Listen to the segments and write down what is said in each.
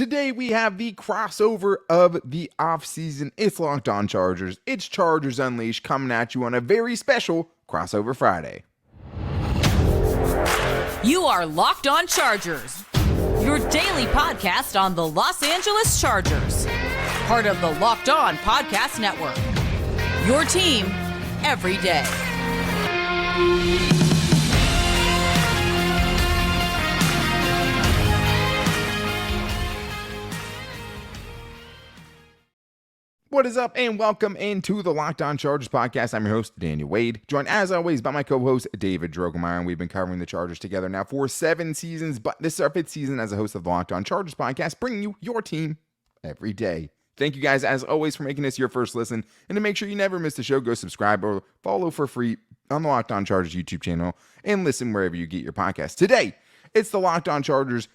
Today we have the crossover of the offseason. It's Locked On Chargers. It's Chargers Unleashed coming at you on a very special Crossover Friday. You are Locked On Chargers, your daily podcast on the Los Angeles Chargers. Part of the Locked On Podcast Network. Your team every day. What is up, and welcome into the Locked On Chargers podcast. I'm your host, Daniel Wade, joined as always by my co-host, David Drogemeyer, and we've been covering the Chargers together now for 7 seasons, but this is our 5th season as a host of the Locked On Chargers podcast, bringing you your team every day. Thank you guys, as always, for making this your first listen, and to make sure you never miss the show, go subscribe or follow for free on the Locked On Chargers YouTube channel, and listen wherever you get your podcast. Today, it's the Locked On Chargers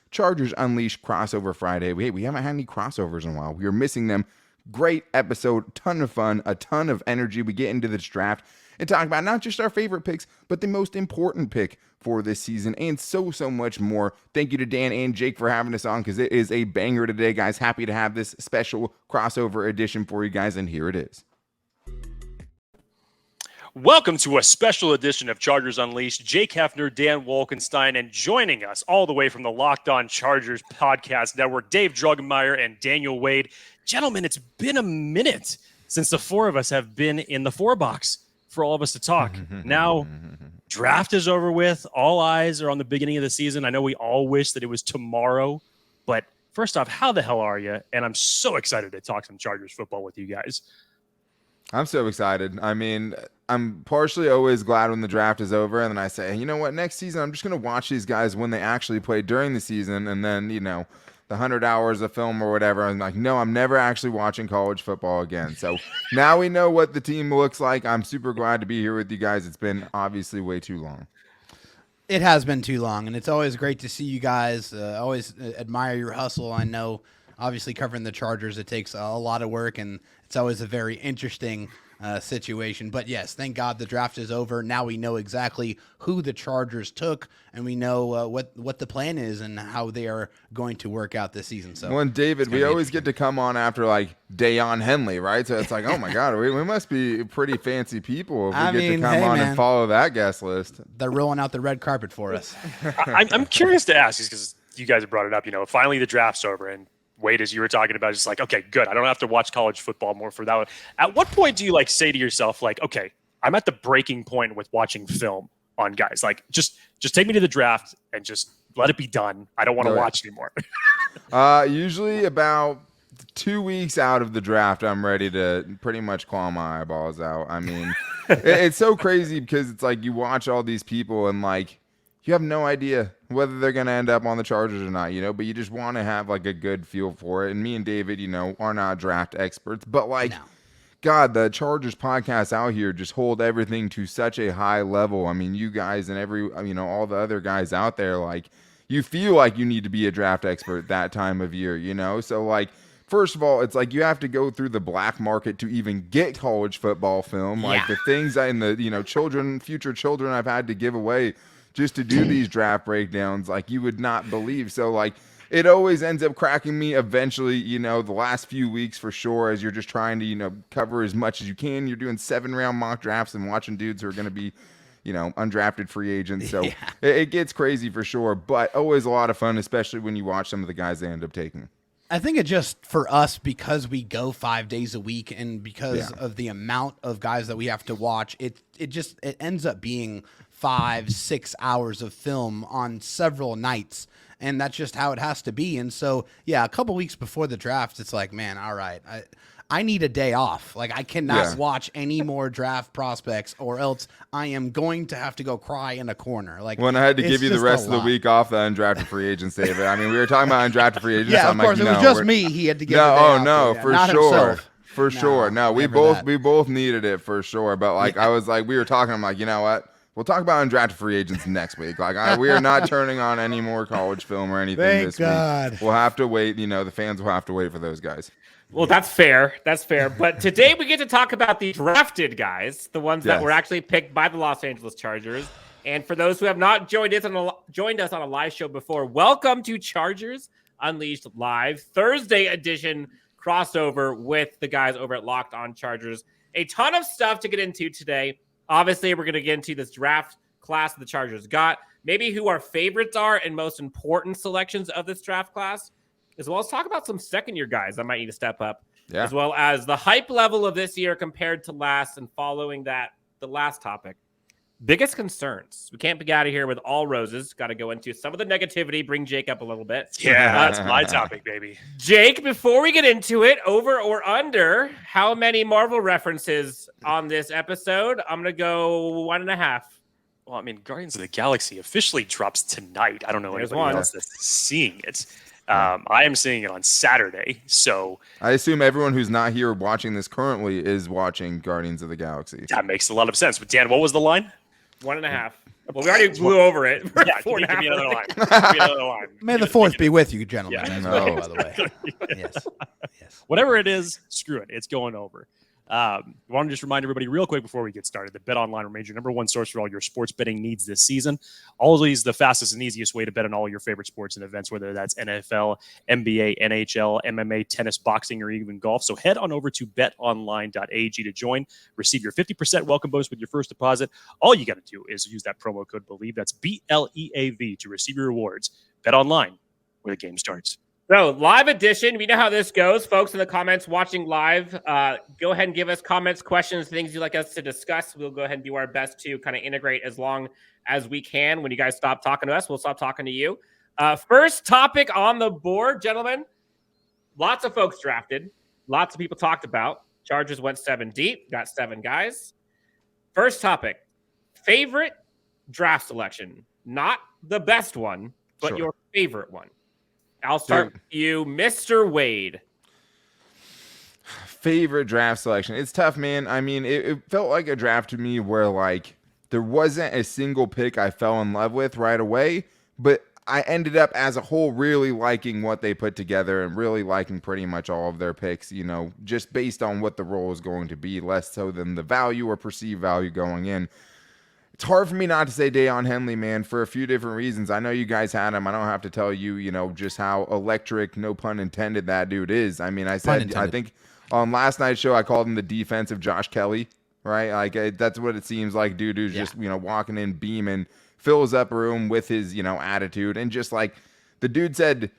Unleashed Crossover Friday. We haven't had any crossovers in a while. We are missing them. Great episode, ton of fun, a ton of energy. We get into this draft and talk about not just our favorite picks, but the most important pick for this season and so much more. Thank you to Dan and Jake for having us on because it is a banger today, guys. Happy to have this special crossover edition for you guys, and here it is. Welcome to a special edition of Chargers Unleashed. Jake Hefner, Dan Wolkenstein, and joining us all the way from the Locked On Chargers podcast network, Dave Drogemeyer and Daniel Wade. Gentlemen, it's been a minute since the four of us have been in the 4-box for all of us to talk. Now, draft is over with. All eyes are on the beginning of the season. I know we all wish that it was tomorrow, but first off, how the hell are you? And I'm so excited to talk some Chargers football with you guys. I'm so excited. I mean, I'm partially always glad when the draft is over, and then I say, you know what, next season I'm just going to watch these guys when they actually play during the season, and then, the 100 hours of film or whatever. I'm like, no, I'm never actually watching college football again. So now we know what the team looks like. I'm super glad to be here with you guys. It's been obviously way too long. It has been too long, and it's always great to see you guys. Always admire your hustle. I know, obviously, covering the Chargers, it takes a lot of work, and it's always a very interesting situation. But yes, thank God the draft is over. Now we know exactly who the Chargers took, and we know what the plan is and how they are going to work out this season. So, well, and David, we always get to come on after like Daiyan Henley, right? So it's like, oh my God, we must be pretty fancy people if we get to come on and follow that guest list. They're rolling out the red carpet for us. I'm curious to ask, because you guys have brought it up. Finally the draft's over, and Wade, as you were talking about, just like, okay, good. I don't have to watch college football more for that one. At what point do you say to yourself, okay, I'm at the breaking point with watching film on guys? Like, just take me to the draft and just let it be done. I don't want to watch anymore. Usually about 2 weeks out of the draft, I'm ready to pretty much claw my eyeballs out. I mean, it's so crazy because it's like you watch all these people and you have no idea whether they're going to end up on the Chargers or not, but you just want to have a good feel for it. And me and David, are not draft experts, but no. God, the Chargers podcast out here just hold everything to such a high level. I mean, you guys and all the other guys out there, you feel like you need to be a draft expert that time of year, So first of all, it's you have to go through the black market to even get college football film. The things in the, future children I've had to give away just to do these draft breakdowns, you would not believe. So, it always ends up cracking me eventually, the last few weeks for sure, as you're just trying to, cover as much as you can. You're doing 7-round mock drafts and watching dudes who are going to be, undrafted free agents. So it gets crazy for sure, but always a lot of fun, especially when you watch some of the guys they end up taking. I think it just, for us, because we go 5 days a week and because of the amount of guys that we have to watch, it ends up being 5-6 hours of film on several nights, and that's just how it has to be. And so, a couple weeks before the draft, it's like, man, all right, I need a day off. I cannot watch any more draft prospects, or else I am going to have to go cry in a corner. When I had to give you the rest of the week off, the undrafted free agents, David. I mean, we were talking about undrafted free agents. Yeah, of course, it was just me. He had to give. For sure. For sure. No, we both needed it for sure. But I was we were talking. I'm like, you know what? We'll talk about undrafted free agents next week. We are not turning on any more college film or anything this week. We'll have to wait. The fans will have to wait for those guys. Well, that's fair. That's fair. But today we get to talk about the drafted guys, the ones that were actually picked by the Los Angeles Chargers. And for those who have not joined us on a live show before, welcome to Chargers Unleashed live Thursday edition crossover with the guys over at Locked On Chargers. A ton of stuff to get into today. Obviously, we're going to get into this draft class the Chargers got, maybe who our favorites are and most important selections of this draft class, as well as talk about some second-year guys that might need to step up, as well as the hype level of this year compared to last, and following that, the last topic. Biggest concerns. We can't be out of here with all roses. Got to go into some of the negativity, bring Jake up a little bit. Yeah, that's my topic, baby. Jake, before we get into it, over or under, how many Marvel references on this episode? I'm going to go 1.5. Well, I mean, Guardians of the Galaxy officially drops tonight. I don't know anybody else that's seeing it. I am seeing it on Saturday, so I assume everyone who's not here watching this currently is watching Guardians of the Galaxy. That makes a lot of sense. But Dan, what was the line? 1.5. Well, we already blew over it. Yeah, give me another line. Give me another line. May the fourth be with you, gentlemen. Yeah. No, by the way. Yes. Whatever it is, screw it. It's going over. I want to just remind everybody real quick before we get started that BetOnline remains your number one source for all your sports betting needs this season. Always the fastest and easiest way to bet on all your favorite sports and events, whether that's NFL, NBA, NHL, MMA, tennis, boxing, or even golf. So head on over to betonline.ag to join. Receive your 50% welcome bonus with your first deposit. All you got to do is use that promo code BELIEVE. That's BLEAV to receive your rewards. BetOnline, where the game starts. So, live edition. We know how this goes. Folks in the comments watching live, go ahead and give us comments, questions, things you'd like us to discuss. We'll go ahead and do our best to kind of integrate as long as we can. When you guys stop talking to us, we'll stop talking to you. First topic on the board, gentlemen. Lots of folks drafted. Lots of people talked about. Chargers went 7 deep, got 7 guys. First topic, favorite draft selection. Not the best one, but your favorite one. I'll start with you, Mr. Wade. Favorite draft selection. It's tough, man. I mean, it felt like a draft to me where, like, there wasn't a single pick I fell in love with right away, but I ended up as a whole really liking what they put together and really liking pretty much all of their picks, you know, just based on what the role is going to be, less so than the value or perceived value going in. It's hard for me not to say Daiyan Henley, man, for a few different reasons. I know you guys had him. I don't have to tell you, you know, just how electric, no pun intended, that dude is. I mean, I think on last night's show, I called him the defensive Josh Kelly, right? Like, that's what it seems like. Dude who's just, you know, walking in, beaming, fills up a room with his, you know, attitude. And just like the dude said,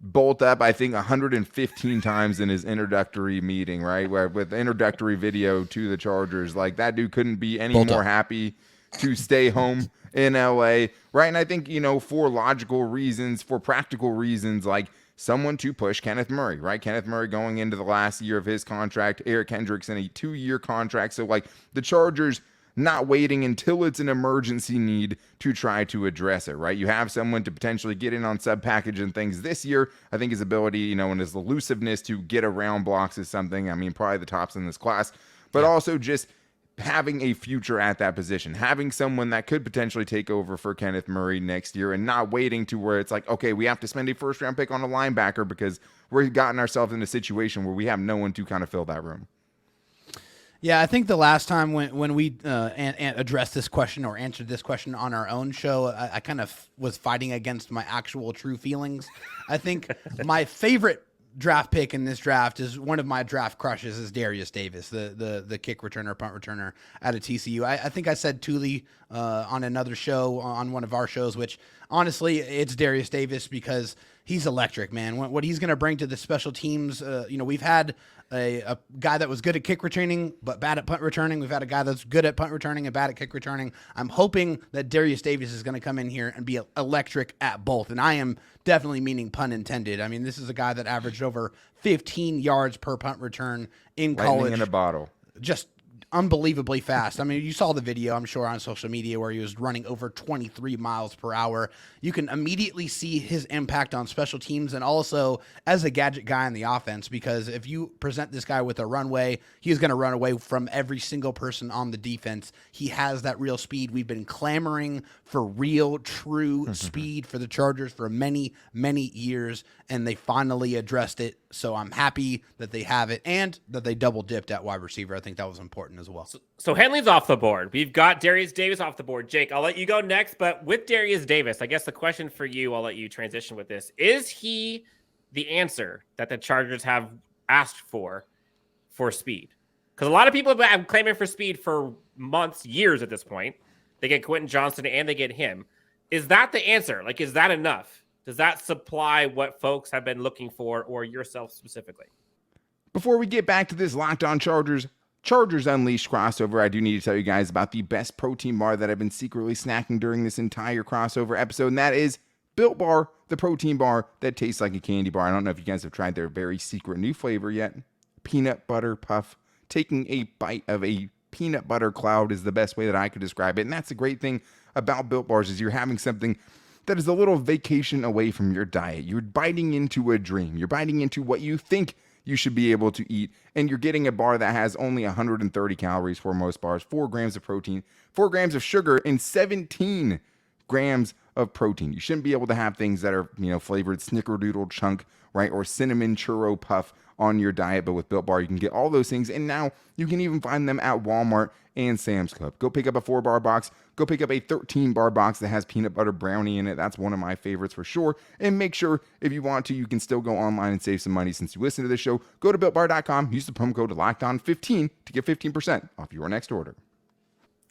bolt up, I think 115 times in his introductory meeting, right? Where with the introductory video to the Chargers, like that dude couldn't be any more happy to stay home in LA, right? And I think, you know, for logical reasons, for practical reasons, like someone to push Kenneth Murray, right? Kenneth Murray going into the last year of his contract, Eric Hendricks in a 2-year contract. So like the Chargers not waiting until it's an emergency need to try to address it, right? You have someone to potentially get in on sub package and things this year. I think his ability, you know, and his elusiveness to get around blocks is something, I mean, probably the tops in this class, but also just having a future at that position, having someone that could potentially take over for Kenneth Murray next year and not waiting to where it's like, okay, we have to spend a first-round pick on a linebacker because we've gotten ourselves in a situation where we have no one to kind of fill that room. Yeah, I think the last time when we addressed this question or answered this question on our own show, I kind of was fighting against my actual true feelings. I think my favorite draft pick in this draft is one of my draft crushes is Darius Davis, the kick returner, punt returner out of TCU. I think I said Tuli on another show, on one of our shows, which honestly, it's Darius Davis because he's electric, man. What he's going to bring to the special teams, you know, we've had a guy that was good at kick returning but bad at punt returning. We've had a guy that's good at punt returning and bad at kick returning. I'm hoping that Darius Davis is going to come in here and be electric at both, and I am definitely meaning pun intended. I mean, this is a guy that averaged over 15 yards per punt return in college. Lightning in a bottle. Just unbelievably fast. I mean, you saw the video, I'm sure, on social media where he was running over 23 miles per hour. You can immediately see his impact on special teams and also as a gadget guy in the offense, because if you present this guy with a runway, he's going to run away from every single person on the defense. He has that real speed. We've been clamoring for real, true speed for the Chargers for many, many years, and they finally addressed it. So I'm happy that they have it and that they double dipped at wide receiver. I think that was important as well. So Henley's off the board. We've got Darius Davis off the board. Jake, I'll let you go next, but with Darius Davis, I guess the question for you, I'll let you transition with this. Is he the answer that the Chargers have asked for speed? Because a lot of people have been claiming for speed for months, years at this point. They get Quentin Johnston and they get him. Is that the answer? Like, is that enough? Does that supply what folks have been looking for, or yourself specifically? Before we get back to this Locked On Chargers Unleashed crossover, I do need to tell you guys about the best protein bar that I've been secretly snacking during this entire crossover episode, and that is Built Bar, the protein bar that tastes like a candy bar. I don't know if you guys have tried their very secret new flavor yet. Peanut butter puff. Taking a bite of a peanut butter cloud is the best way that I could describe it. And that's the great thing about Built Bars is you're having something that is a little vacation away from your diet. You're biting into a dream. You're biting into what you think you should be able to eat. And you're getting a bar that has only 130 calories for most bars, 4 grams of protein, 4 grams of sugar, and 17 grams of protein. You shouldn't be able to have things that are, flavored snickerdoodle chunk, right? Or cinnamon churro puff on your diet. But with Built Bar, you can get all those things. And now you can even find them at Walmart and Sam's Club. Go pick up a 4-bar box. Go pick up a 13-bar box that has peanut butter brownie in it. That's one of my favorites for sure. And make sure, if you want to, you can still go online and save some money. Since you listen to this show, go to BuiltBar.com. Use the promo code LOCKEDON15 to get 15% off your next order.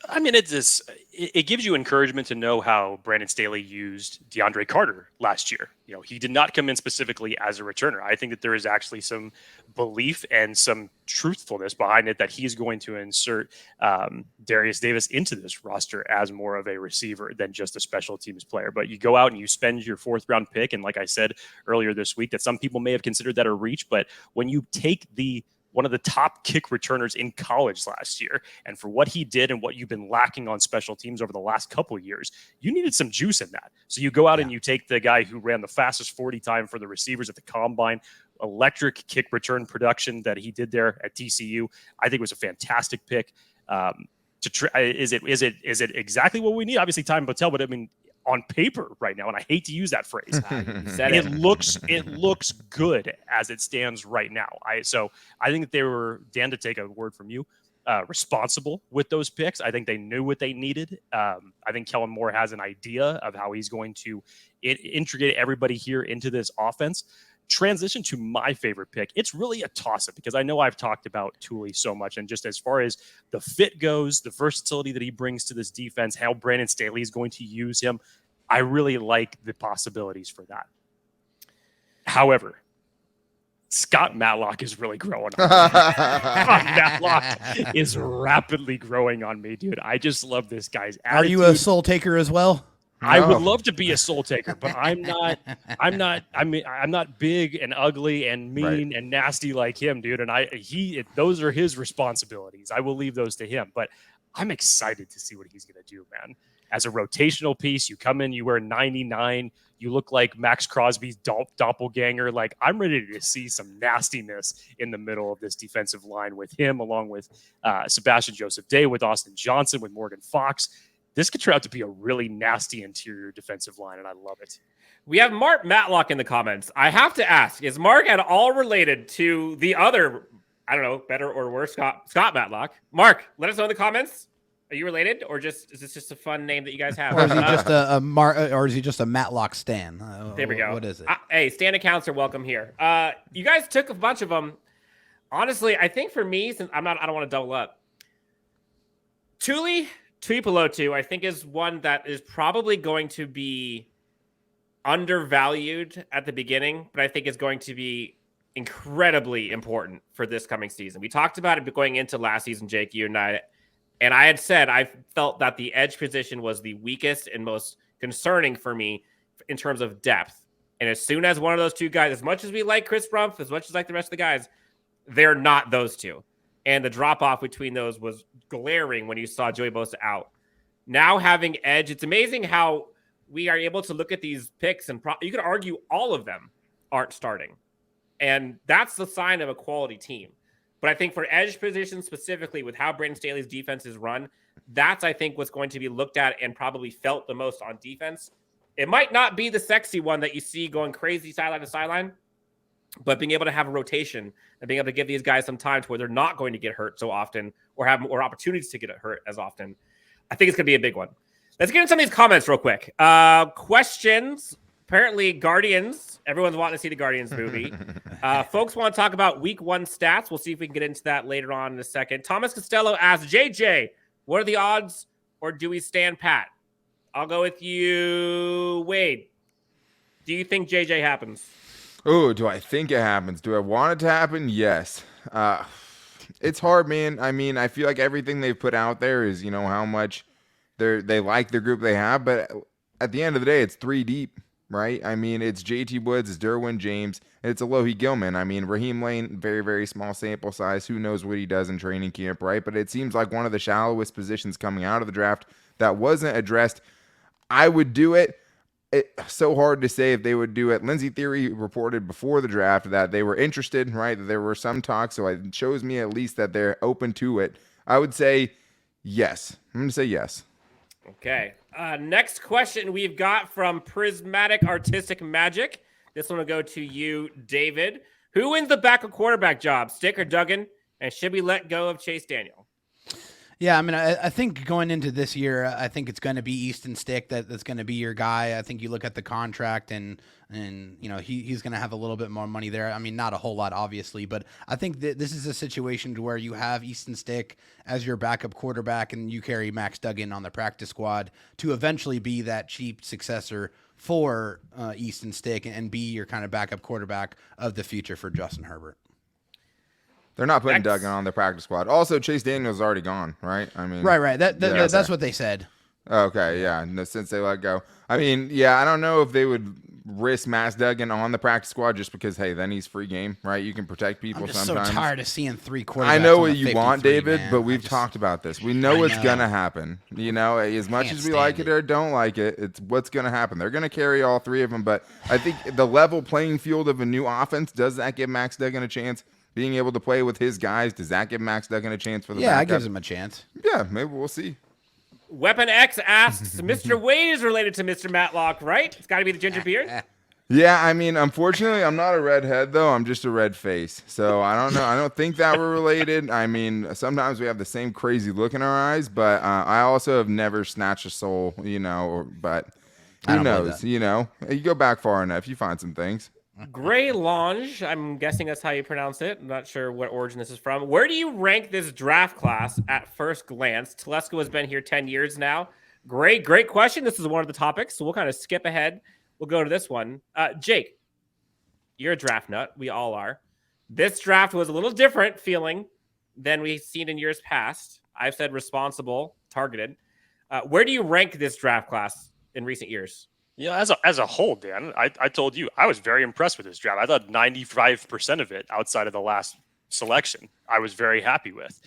I mean, it gives you encouragement to know how Brandon Staley used DeAndre Carter last year. He did not come in specifically as a returner. I think that there is actually some belief and some truthfulness behind it that he's going to insert Darius Davis into this roster as more of a receiver than just a special teams player. But you go out and you spend your 4th round pick. And like I said earlier this week, that some people may have considered that a reach. But when you take one of the top kick returners in college last year, and for what he did and what you've been lacking on special teams over the last couple of years, you needed some juice in that. So you go out and you take the guy who ran the fastest 40 time for the receivers at the combine, electric kick return production that he did there at TCU. I think it was a fantastic pick. Is it exactly what we need? Obviously, time will tell, but I mean, on paper right now, and I hate to use that phrase, it looks good as it stands right now. So I think that they were, Dan, to take a word from you, responsible with those picks. I think they knew what they needed. I think Kellen Moore has an idea of how he's going to integrate everybody here into this offense. Transition to my favorite pick. It's really a toss-up because I know I've talked about Tuli so much, and just as far as the fit goes, the versatility that he brings to this defense, how Brandon Staley is going to use him, I really like the possibilities for that. However, Scott Matlock is really growing on me. Scott Matlock is rapidly growing on me, dude. I just love this guy's attitude. Are you a soul taker as well? I would love to be a soul taker, but I'm not big and ugly and mean and nasty like him, dude. And those are his responsibilities. I will leave those to him, but I'm excited to see what he's going to do, man. As a rotational piece, you come in, you wear 99, you look like Max Crosby's doppelganger. Like, I'm ready to see some nastiness in the middle of this defensive line with him, along with Sebastian Joseph Day, with Austin Johnson, with Morgan Fox. This could turn out to be a really nasty interior defensive line, and I love it. We have Mark Matlock in the comments. I have to ask, is Mark at all related to the other, I don't know, better or worse, Scott Matlock? Mark, let us know in the comments. Are you related, or is this just a fun name that you guys have? Or is he just a Matlock stan? There we go. What is it? Hey, stan accounts are welcome here. You guys took a bunch of them. Honestly, I think for me, since I don't want to double up, Tuli Tuipulotu, I think, is one that is probably going to be undervalued at the beginning, but I think is going to be incredibly important for this coming season. We talked about it going into last season, Jake, you and I had said I felt that the edge position was the weakest and most concerning for me in terms of depth. And as soon as one of those two guys, as much as we like Chris Rumpf, as much as like the rest of the guys, they're not those two. And the drop-off between those was glaring when you saw Joey Bosa out. Now having edge, it's amazing how we are able to look at these picks and you could argue all of them aren't starting. And that's the sign of a quality team. But I think for edge position specifically with how Brandon Staley's defense is run, that's, I think, what's going to be looked at and probably felt the most on defense. It might not be the sexy one that you see going crazy sideline to sideline, but being able to have a rotation and being able to give these guys some time to where they're not going to get hurt so often or have more opportunities to get hurt as often, I think it's going to be a big one. Let's get into some of these comments real quick. Questions apparently Guardians. Everyone's wanting to see the Guardians movie. Folks want to talk about Week 1 stats. We'll see if we can get into that later on in a second. Thomas Costello asks, JJ, what are the odds, or do we stand pat? I'll go with you, Wade. Do you think JJ happens? Oh, do I think it happens? Do I want it to happen? Yes. It's hard, man. I mean, I feel like everything they've put out there is, how much they like the group they have, but at the end of the day, it's 3 deep, right? I mean, it's JT Woods, it's Derwin James, and it's Alohi Gilman. I mean, Raheem Lane, very, very small sample size. Who knows what he does in training camp, right? But it seems like one of the shallowest positions coming out of the draft that wasn't addressed. I would do it. It's so hard to say if they would do it. Lindsey Theory reported before the draft that they were interested, right? That there were some talks, so it shows me at least that they're open to it. I would say yes. I'm going to say yes. Okay. Next question we've got from Prismatic Artistic Magic. This one will go to you, David. Who wins the backup quarterback job, Stick or Duggan? And should we let go of Chase Daniel? Yeah, I mean, I think going into this year, I think it's going to be Easton Stick that's going to be your guy. I think you look at the contract and he's going to have a little bit more money there. I mean, not a whole lot, obviously, but I think that this is a situation where you have Easton Stick as your backup quarterback and you carry Max Duggan on the practice squad to eventually be that cheap successor for Easton Stick and be your kind of backup quarterback of the future for Justin Herbert. They're not putting Duggan on the practice squad. Also, Chase Daniel's already gone, right? I mean, right. That's what they said. Okay, yeah. Since they let go, I mean, yeah. I don't know if they would risk Max Duggan on the practice squad just because, hey, then he's free game, right? You can protect people. I'm just sometimes. so tired of seeing 3 quarterbacks. I know on what the you want, 53, David, man. but we've talked about this. We know what's gonna happen. As much Can't as we like stand it or don't like it, it's what's gonna happen. They're gonna carry all 3 of them, but I think the level playing field of a new offense, does that give Max Duggan a chance? Being able to play with his guys, does that give Max Duggan a chance for the backup? Yeah, it gives him a chance. Yeah, maybe we'll see. Weapon X asks, Mr. Wade is related to Mr. Matlock, right? It's got to be the ginger beard. Yeah, I mean, unfortunately, I'm not a redhead, though. I'm just a red face. So I don't know. I don't think that we're related. I mean, sometimes we have the same crazy look in our eyes, but I also have never snatched a soul, but who knows? You go back far enough, you find some things. Gray Lange, I'm guessing that's how you pronounce it. I'm not sure what origin this is from. Where do you rank this draft class at first glance? Telesco has been here 10 years now. Great question. This is one of the topics, so we'll kind of skip ahead. We'll go to this one. Jake, you're a draft nut. We all are. This draft was a little different feeling than we've seen in years past. I've said responsible, targeted. Where do you rank this draft class in recent years? Yeah, as a whole, Dan, I told you I was very impressed with this draft. I thought 95% of it outside of the last selection, I was very happy with.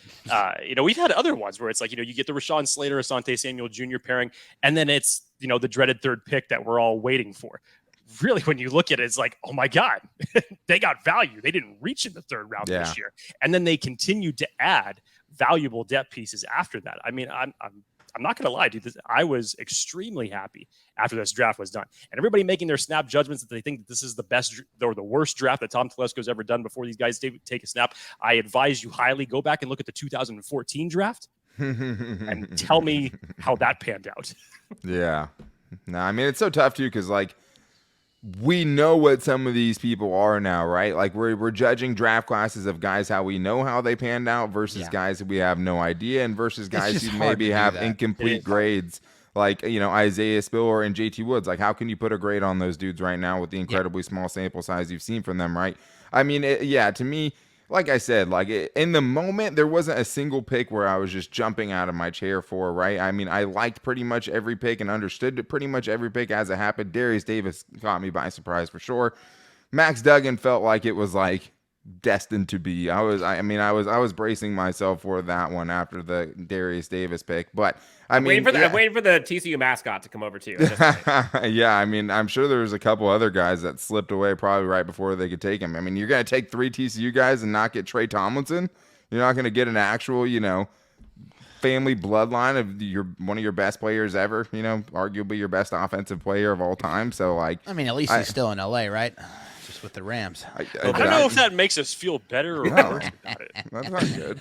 We've had other ones where it's like, you get the Rashawn Slater, Asante Samuel Jr. pairing, and then it's, the dreaded 3rd pick that we're all waiting for. Really, when you look at it, it's like, oh my God, they got value. They didn't reach in the 3rd round this year. And then they continued to add valuable depth pieces after that. I mean, I'm not going to lie, dude. I was extremely happy after this draft was done. And everybody making their snap judgments that they think that this is the best or the worst draft that Tom Telesco's ever done before these guys take a snap. I advise you highly go back and look at the 2014 draft and tell me how that panned out. Yeah. No, I mean, it's so tough, too, because, we know what some of these people are now, right? Like we're judging draft classes of guys how we know how they panned out versus guys that we have no idea and versus guys who maybe have incomplete grades like, Isaiah Spiller and JT Woods. Like, how can you put a grade on those dudes right now with the incredibly small sample size you've seen from them, right? I mean, to me, like I said, in the moment, there wasn't a single pick where I was just jumping out of my chair for, right? I mean, I liked pretty much every pick and understood pretty much every pick as it happened. Darius Davis caught me by surprise for sure. Max Duggan felt like it was destined to be. I was bracing myself for that one after the Darius Davis pick, but I'm waiting for the TCU mascot to come over too. Yeah, I mean, I'm sure there was a couple other guys that slipped away probably right before they could take him. I mean, you're going to take 3 TCU guys and not get Trey Tomlinson? You're not going to get an actual, family bloodline of one of your best players ever, arguably your best offensive player of all time. So at least he's still in LA, right? Just with the Rams. I don't know if that makes us feel better or worse about it. That's not good.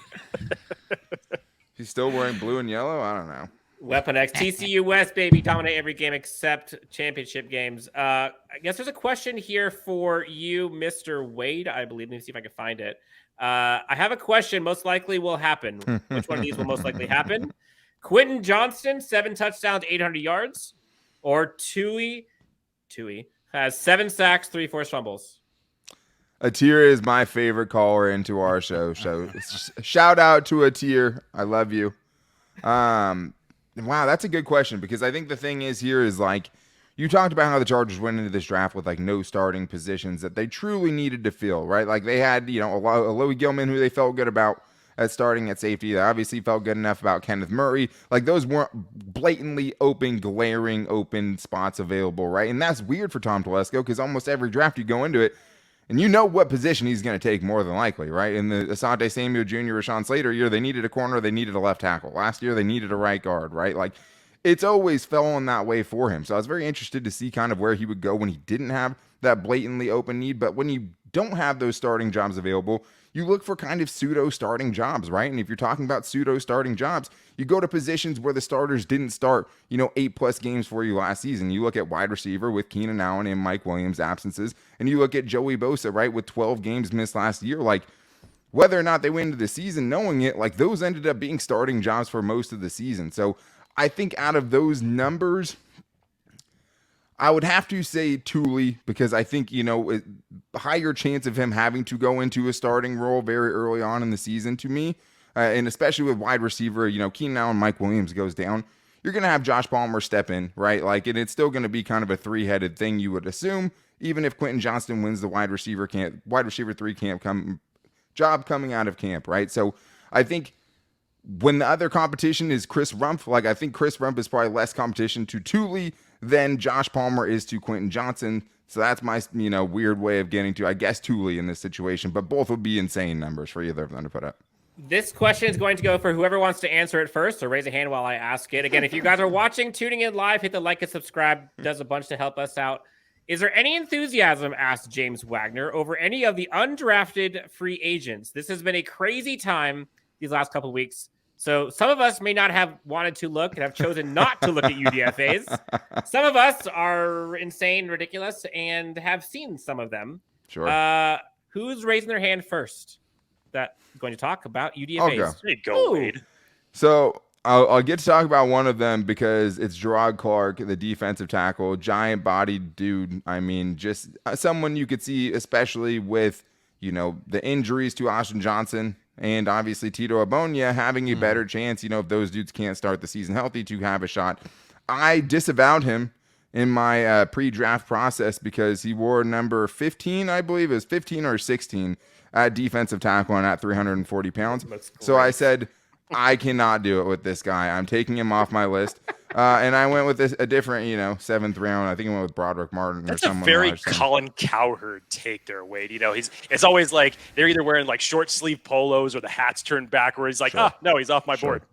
He's still wearing blue and yellow? I don't know. Weapon X, TCU West, baby, dominate every game except championship games. I guess there's a question here for you, Mr. Wade, I believe. Let me see if I can find it. I have a question. Most likely will happen. Which one of these will most likely happen? Quentin Johnston, 7 touchdowns, 800 yards, or Tui has 7 sacks, 3 forced fumbles. Atir is my favorite caller into our show. So shout out to Atir. I love you. Wow, that's a good question, because I think the thing is here is, like, you talked about how the Chargers went into this draft with, like, no starting positions that they truly needed to fill, right? Like, they had, a Alohi Gilman who they felt good about at starting at safety. They obviously felt good enough about Kenneth Murray. Like, those weren't blatantly open, glaring open spots available, right? And that's weird for Tom Telesco, because almost every draft you go into it, and you know what position he's going to take more than likely, right? In the Asante Samuel Jr., Rashawn Slater year, they needed a corner, they needed a left tackle. Last year, they needed a right guard, right? Like, it's always fallen that way for him. So I was very interested to see kind of where he would go when he didn't have that blatantly open need. But when you don't have those starting jobs available, you look for kind of pseudo starting jobs, right? And if you're talking about pseudo starting jobs, you go to positions where the starters didn't start, 8+ games for you last season. You look at wide receiver with Keenan Allen and Mike Williams absences, and you look at Joey Bosa, right, with 12 games missed last year. Like, whether or not they went into the season knowing it, like, those ended up being starting jobs for most of the season. So I think out of those numbers, I would have to say Tuli, because I think, higher chance of him having to go into a starting role very early on in the season to me. And especially with wide receiver, Keenan Allen, Mike Williams goes down, you're going to have Josh Palmer step in, right? Like, and it's still going to be kind of a 3-headed thing, you would assume, even if Quentin Johnston wins the wide receiver 3 camp job coming out of camp, right? So I think when the other competition is Chris Rumpf, like, I think Chris Rumpf is probably less competition to Tuli than Josh Palmer is to Quentin Johnston. So that's my, weird way of getting to, I guess, Tuli in this situation. But both would be insane numbers for either of them to put up. This question is going to go for whoever wants to answer it first. So raise a hand while I ask it. Again, if you guys are watching, tuning in live, hit the like and subscribe. Does a bunch to help us out. Is there any enthusiasm, asked James Wagner, over any of the undrafted free agents? This has been a crazy time these last couple of weeks. So some of us may not have wanted to look and have chosen not to look at UDFAs. Some of us are insane, ridiculous, and have seen some of them. Sure. Who's raising their hand first? That's going to talk about UDFAs. Go. There you go, Wade. So I'll get to talk about one of them because it's Gerard Clark, the defensive tackle, giant-bodied dude. I mean, just someone you could see, especially with, the injuries to Austin Johnson and obviously Tito Abonia, having a better chance, if those dudes can't start the season healthy, to have a shot. I disavowed him in my pre-draft process because he wore number 15, I believe. It was 15 or 16 at defensive tackle and at 340 pounds. So I said, I cannot do it with this guy. I'm taking him off my list. And I went with a different, 7th round. I think I went with Broderick Martin or someone. That's a very Colin Cowherd take there, Wade. It's always like they're either wearing like short sleeve polos or the hat's turned backwards. Like, no, he's off my board.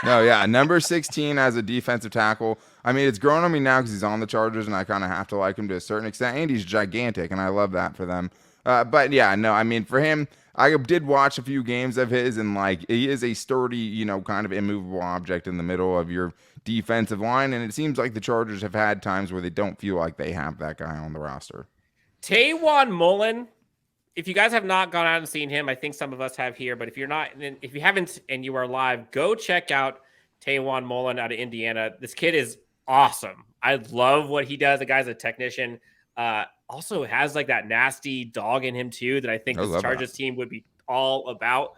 No, yeah. Number 16 as a defensive tackle. I mean, it's grown on me now because he's on the Chargers and I kind of have to like him to a certain extent. And he's gigantic and I love that for them. But yeah, no, I mean, for him, I did watch a few games of his, and like he is a sturdy, kind of immovable object in the middle of your defensive line. And it seems like the Chargers have had times where they don't feel like they have that guy on the roster. Taywan Mullen, if you guys have not gone out and seen him, I think some of us have here, but if you haven't and you are live, go check out Taywan Mullen out of Indiana. This kid is awesome. I love what he does. The guy's a technician. Also has like that nasty dog in him too that I think this Chargers team would be all about.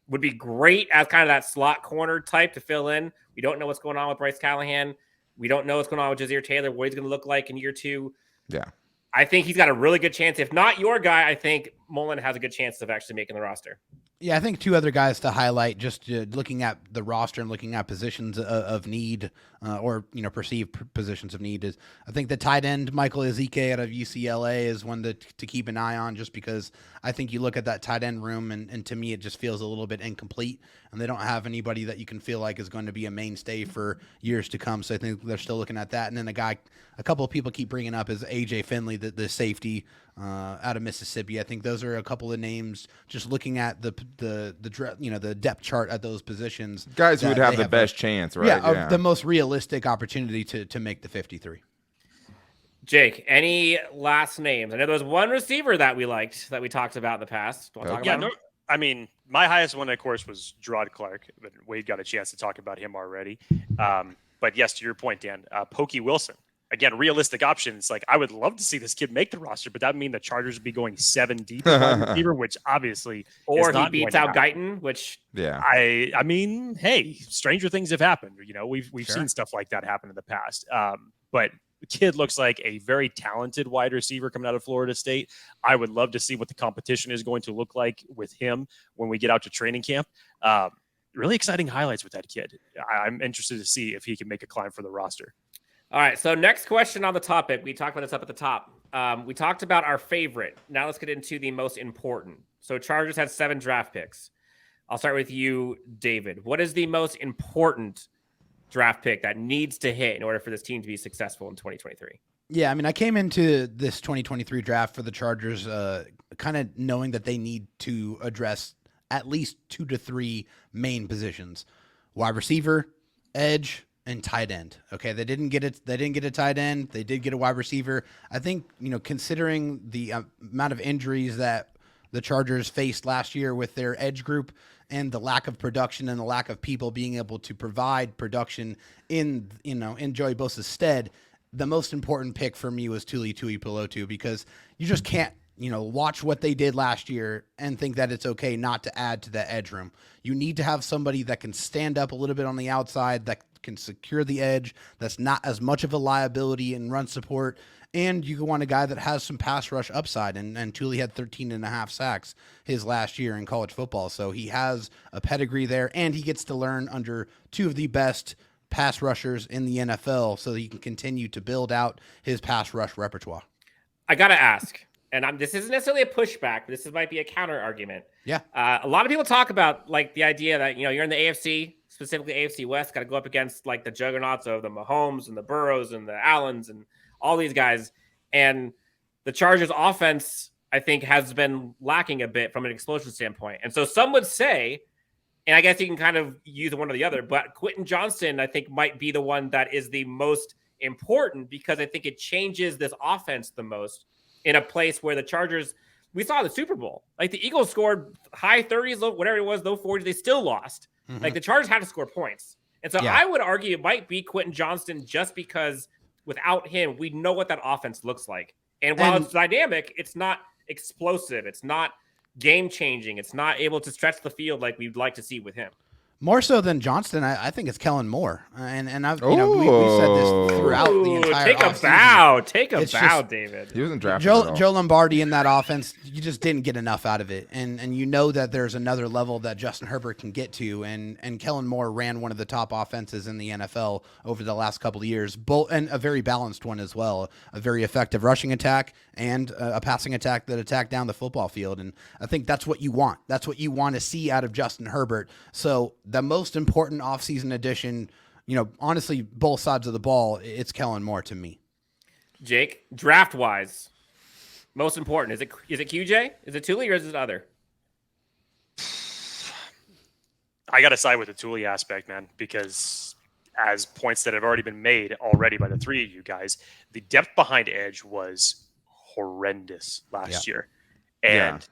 Would be great as kind of that slot corner type to fill in. We don't know what's going on with Bryce Callahan. We don't know what's going on with Jazeer Taylor, what he's going to look like in year 2. Yeah. I think he's got a really good chance. If not your guy, I think Mullen has a good chance of actually making the roster. Yeah, I think 2 other guys to highlight, just looking at the roster and looking at positions of need or perceived positions of need, is I think the tight end Michael Ezike out of UCLA is one to keep an eye on, just because I think you look at that tight end room and to me it just feels a little bit incomplete, and they don't have anybody that you can feel like is going to be a mainstay for years to come. So I think they're still looking at that. And then a couple of people keep bringing up is AJ Finley, the safety out of Mississippi. I think those are a couple of names. Just looking at the depth chart at those positions, guys who would have the best chance, right? Yeah, the most realistic opportunity to make the 53. Jake, any last names? I know there was one receiver that we liked that we talked about in the past. Want to talk about him? I mean, my highest one, of course, was Gerard Clark, but Wade got a chance to talk about him already. But yes, to your point, Dan, Pokey Wilson. Again, realistic options. Like, I would love to see this kid make the roster, but that would mean the Chargers would be going 7 deep at wide receiver, which obviously or is he not beats out Guyton, which I mean, hey, stranger things have happened. You know, we've seen stuff like that happen in the past. But the kid looks like a very talented wide receiver coming out of Florida State. I would love to see what the competition is going to look like with him when we get out to training camp. Really exciting highlights with that kid. I'm interested to see if he can make a climb for the roster. All right, so next question on the topic. We talked about this up at the top. We talked about our favorite. Now let's get into the most important. So Chargers had 7 draft picks. I'll start with you, David. What is the most important draft pick that needs to hit in order for this team to be successful in 2023? Yeah, I mean, I came into this 2023 draft for the Chargers kind of knowing that they need to address at least 2 to 3 main positions: wide receiver, edge, and tight end. Okay, they didn't get it. They didn't get a tight end. They did get a wide receiver. I think, considering the amount of injuries that the Chargers faced last year with their edge group and the lack of production and the lack of people being able to provide production in Joey Bosa's stead, the most important pick for me was Tuli Tuipulotu, because you just can't, watch what they did last year and think that it's okay not to add to the edge room. You need to have somebody that can stand up a little bit on the outside, that can secure the edge, that's not as much of a liability in run support, and you want a guy that has some pass rush upside. And Tuli had 13.5 sacks his last year in college football, so he has a pedigree there, and he gets to learn under 2 of the best pass rushers in the NFL, so that he can continue to build out his pass rush repertoire. I gotta ask, and this isn't necessarily a pushback, but this might be a counter argument. Yeah. A lot of people talk about like the idea that, you're in the AFC, specifically AFC West, got to go up against like the juggernauts of the Mahomes and the Burrows and the Allens and all these guys. And the Chargers offense, I think, has been lacking a bit from an explosion standpoint. And so some would say, and I guess you can kind of use one or the other, but Quentin Johnston, I think, might be the one that is the most important, because I think it changes this offense the most in a place where the Chargers, we saw the Super Bowl. Like, the Eagles scored high 30s, whatever it was, low 40s. They still lost. Mm-hmm. Like, the Chargers had to score points. And so I would argue it might be Quentin Johnston, just because without him, we know what that offense looks like. And while it's dynamic, it's not explosive. It's not game-changing. It's not able to stretch the field like we'd like to see with him. More so than Johnston, I think it's Kellen Moore, and I've we said this throughout the entire. Take a bow, David. He wasn't drafted. Joe Lombardi in that offense, you just didn't get enough out of it, and that there's another level that Justin Herbert can get to, and Kellen Moore ran one of the top offenses in the NFL over the last couple of years, and a very balanced one as well, a very effective rushing attack and a passing attack that attacked down the football field, and I think that's what you want. That's what you want to see out of Justin Herbert. So the most important offseason addition, honestly, both sides of the ball, it's Kellen Moore to me. Jake, draft-wise, most important, is it QJ? Is it Tuli, or is it other? I got to side with the Tuli aspect, man, because as points that have already been made already by the 3 of you guys, the depth behind edge was horrendous last year. And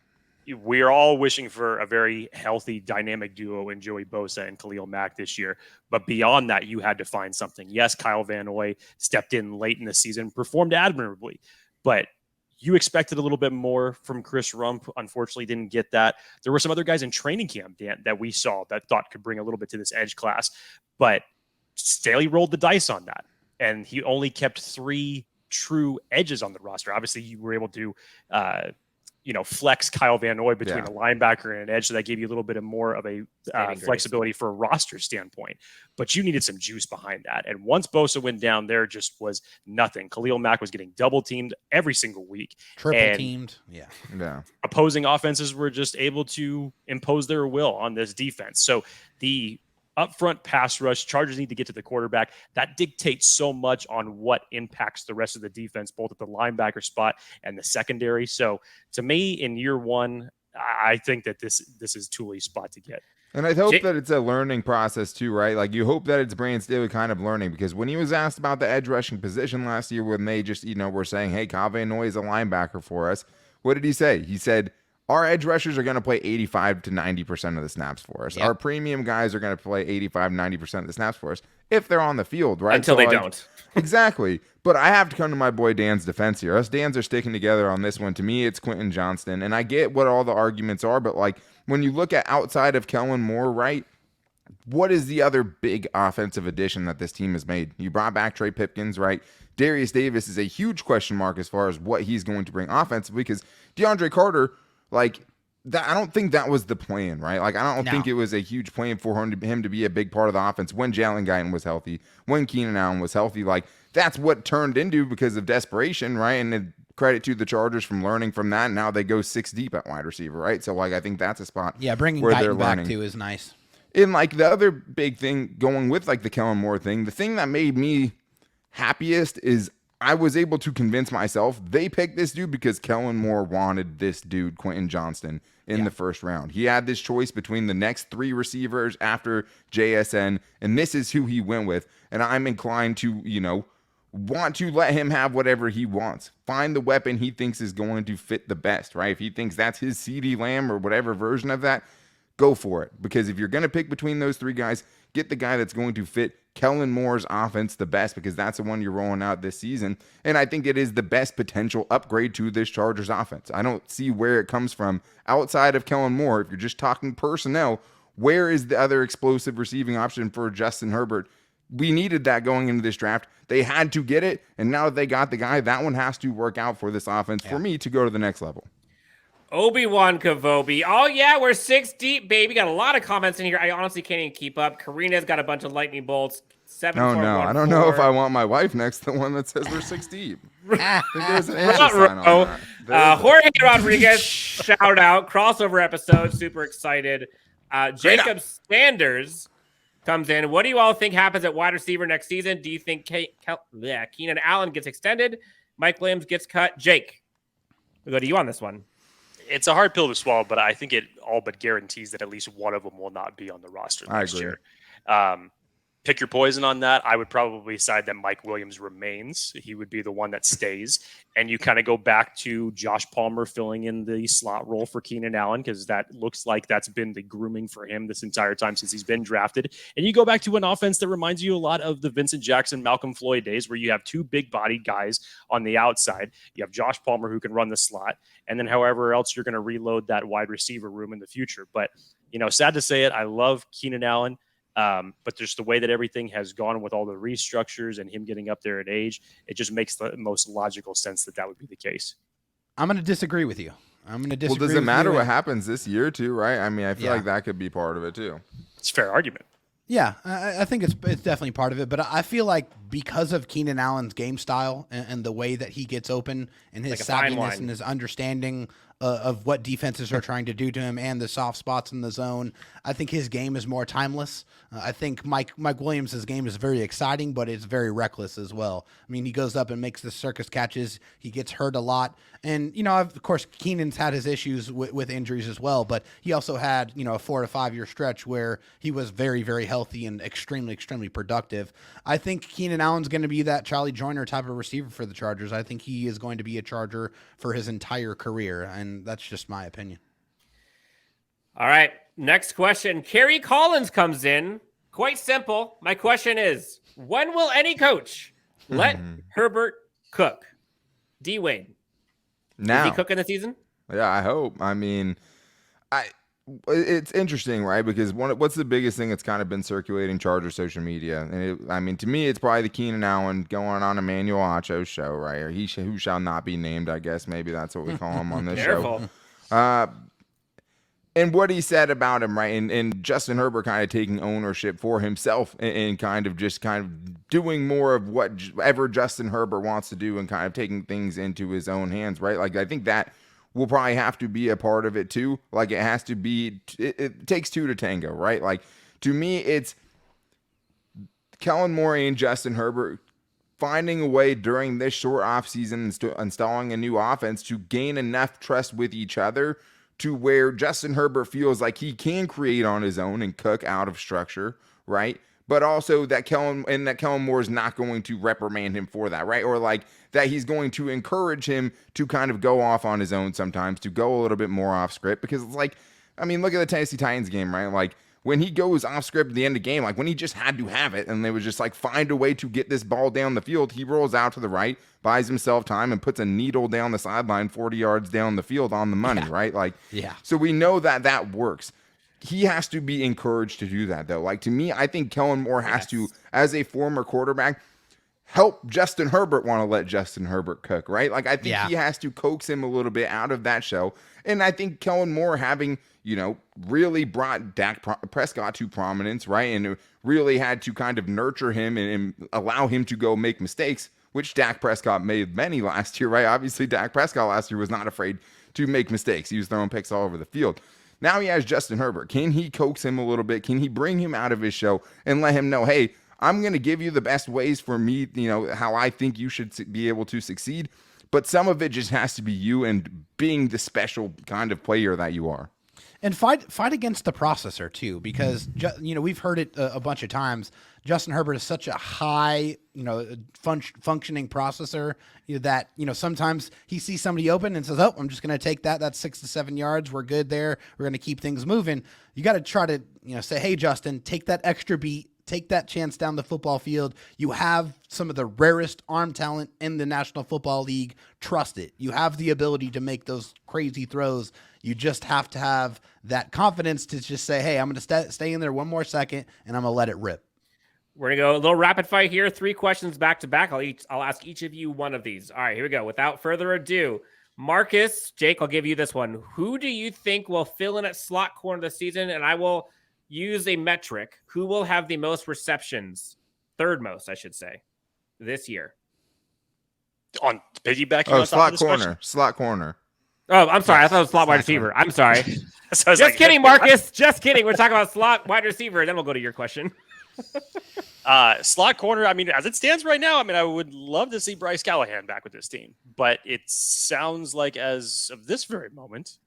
we're all wishing for a very healthy, dynamic duo in Joey Bosa and Khalil Mack this year. But beyond that, you had to find something. Yes, Kyle Van Noy stepped in late in the season, performed admirably, but you expected a little bit more from Chris Rump. Unfortunately, didn't get that. There were some other guys in training camp, Dan, that we saw that thought could bring a little bit to this edge class, but Staley rolled the dice on that, and he only kept 3 true edges on the roster. Obviously, you were able to flex Kyle Van Noy between a linebacker and an edge, so that gave you a little bit of more of a flexibility for a roster standpoint. But you needed some juice behind that. And once Bosa went down, there just was nothing. Khalil Mack was getting double-teamed every single week. Triple-teamed. Yeah. Opposing offenses were just able to impose their will on this defense. So the up front pass rush. Chargers need to get to the quarterback. That dictates so much on what impacts the rest of the defense, both at the linebacker spot and the secondary. So to me, in year one, I think that this is Tuli's spot to get. And I hope that it's a learning process too, right? Like you hope that it's Brandon Staley kind of learning, because when he was asked about the edge rushing position last year, when they just, were saying, hey, Kave Noy is a linebacker for us, what did he say? He said, our edge rushers are going to play 85 to 90% of the snaps for us. Yep. Our premium guys are going to play 85, 90% of the snaps for us if they're on the field, right? Until they don't. Exactly. But I have to come to my boy Dan's defense here. Us Dans are sticking together on this one. To me, it's Quentin Johnston. And I get what all the arguments are, but like when you look at outside of Kellen Moore, right, what is the other big offensive addition that this team has made? You brought back Trey Pipkins, right? Darius Davis is a huge question mark as far as what he's going to bring offensively, because DeAndre Carter, like, that, I don't think that was the plan, right? Like, I don't think it was a huge plan for him to be a big part of the offense when Jalen Guyton was healthy, when Keenan Allen was healthy. Like, that's what turned into because of desperation, right? And then credit to the Chargers from learning from that. And now they go 6 deep at wide receiver, right? So, like, I think that's a spot bringing where Guyton they're back, learning. too, is nice. And, like, the other big thing going with, like, the Kellen Moore thing, the thing that made me happiest is I was able to convince myself they picked this dude because Kellen Moore wanted this dude, Quentin Johnston, in the first round. He had this choice between the next 3 receivers after JSN, and this is who he went with. And I'm inclined to, want to let him have whatever he wants. Find the weapon he thinks is going to fit the best, right? If he thinks that's his CeeDee Lamb or whatever version of that, go for it. Because if you're going to pick between those 3 guys, get the guy that's going to fit Kellen Moore's offense the best, because that's the one you're rolling out this season. And I think it is the best potential upgrade to this Chargers offense. I don't see where it comes from outside of Kellen Moore. If you're just talking personnel, where is the other explosive receiving option for Justin Herbert? We needed that going into this draft. They had to get it, and now that they got the guy, that one has to work out for this offense for me to go to the next level. Obi-Wan Kavobi. Oh, yeah, we're 6 deep, baby. Got a lot of comments in here. I honestly can't even keep up. Karina's got a bunch of lightning bolts. 7 Oh, no. I don't know if I want my wife next to the one that says we're 6 deep. I think there's an answer sign on that. Jorge Rodriguez, shout out. Crossover episode. Super excited. Jacob Sanders comes in. What do you all think happens at wide receiver next season? Do you think Keenan Allen gets extended? Mike Williams gets cut? Jake, we'll go to you on this one. It's a hard pill to swallow, but I think it all but guarantees that at least one of them will not be on the roster next year. Pick your poison on that. I would probably side that Mike Williams remains. He would be the one that stays. And you kind of go back to Josh Palmer filling in the slot role for Keenan Allen, because that looks like that's been the grooming for him this entire time since he's been drafted. And you go back to an offense that reminds you a lot of the Vincent Jackson, Malcolm Floyd days, where you have 2 big-bodied guys on the outside. You have Josh Palmer who can run the slot, and then however else you're going to reload that wide receiver room in the future. But, sad to say it, I love Keenan Allen. But just the way that everything has gone with all the restructures and him getting up there in age, it just makes the most logical sense that would be the case. I'm going to disagree with you. Well, does it matter what happens this year too, right? I mean, I feel like that could be part of it too. It's a fair argument. Yeah, I think it's definitely part of it, but I feel like because of Keenan Allen's game style and the way that he gets open and his savviness and his understanding of what defenses are trying to do to him and the soft spots in the zone, I think his game is more timeless. I think Mike Williams' game is very exciting, but it's very reckless as well. I mean, he goes up and makes the circus catches. He gets hurt a lot. And, of course, Keenan's had his issues with injuries as well, but he also had, a 4 to 5 year stretch where he was very, very healthy and extremely, extremely productive. I think Keenan Allen's going to be that Charlie Joyner type of receiver for the Chargers. I think he is going to be a Charger for his entire career, and that's just my opinion. All right, next question. Kerry Collins comes in. Quite simple. My question is, when will any coach let Herbert cook? D. Wade. Now. Is he cooking the season? Yeah, I hope. I mean, it's interesting, right? Because what's the biggest thing that's kind of been circulating Charger social media? And to me, it's probably the Keenan Allen going on Emmanuel Acho's show, right? Or who shall not be named, I guess. Maybe that's what we call him on this show. And what he said about him, right? And Justin Herbert kind of taking ownership for himself and kind of doing more of whatever Justin Herbert wants to do and kind of taking things into his own hands, right? Like, I think that will probably have to be a part of it too. Like, it has to be, it takes 2 to tango, right? Like, To me, it's Kellen Moore and Justin Herbert finding a way during this short offseason, installing a new offense to gain enough trust with each other to where Justin Herbert feels like he can create on his own and cook out of structure, right? But also that Kellen Moore is not going to reprimand him for that, right? Or like that he's going to encourage him to kind of go off on his own sometimes, to go a little bit more off script. Because it's like, I mean, look at the Tennessee Titans game, right? Like when he goes off script at the end of the game, like when he just had to have it and they would just like find a way to get this ball down the field, he rolls out to the right, buys himself time, and puts a needle down the sideline 40 yards down the field on the money, right? Like, so we know that works. He has to be encouraged to do that, though. Like, to me, I think Kellen Moore has to, as a former quarterback, help Justin Herbert want to let Justin Herbert cook, right? Like, I think he has to coax him a little bit out of that show. And I think Kellen Moore having, really brought Dak Prescott to prominence, right? And really had to kind of nurture him and allow him to go make mistakes, which Dak Prescott made many last year, right? Obviously, Dak Prescott last year was not afraid to make mistakes. He was throwing picks all over the field. Now he has Justin Herbert. Can he coax him a little bit? Can he bring him out of his show and let him know, hey, I'm going to give you the best ways for me, how I think you should be able to succeed. But some of it just has to be you and being the special kind of player that you are. And fight against the processor too, because we've heard it a bunch of times. Justin Herbert is such a high, functioning processor that sometimes he sees somebody open and says, "Oh, I'm just going to take that. That's 6 to 7 yards. We're good there. We're going to keep things moving." You got to try to say, "Hey, Justin, take that extra beat. Take that chance down the football field. You have some of the rarest arm talent in the National Football League. Trust it. You have the ability to make those crazy throws. You just have to have that confidence to just say, hey, I'm going to stay in there one more second, and I'm going to let it rip." We're going to go a little rapid fire here. 3 questions back to back. I'll ask each of you one of these. All right, here we go. Without further ado, Marcus, Jake, I'll give you this one. Who do you think will fill in at slot corner this season? And I will use a metric. Who will have the most receptions? Third most, I should say, this year. On piggybacking on slot corner. Oh, I'm sorry. I thought it was slot wide receiver. I'm sorry. Just kidding, Marcus. Just kidding. We're talking about slot wide receiver. Then we'll go to your question. Slot corner. I mean, as it stands right now, I would love to see Bryce Callahan back with this team, but it sounds like as of this very moment,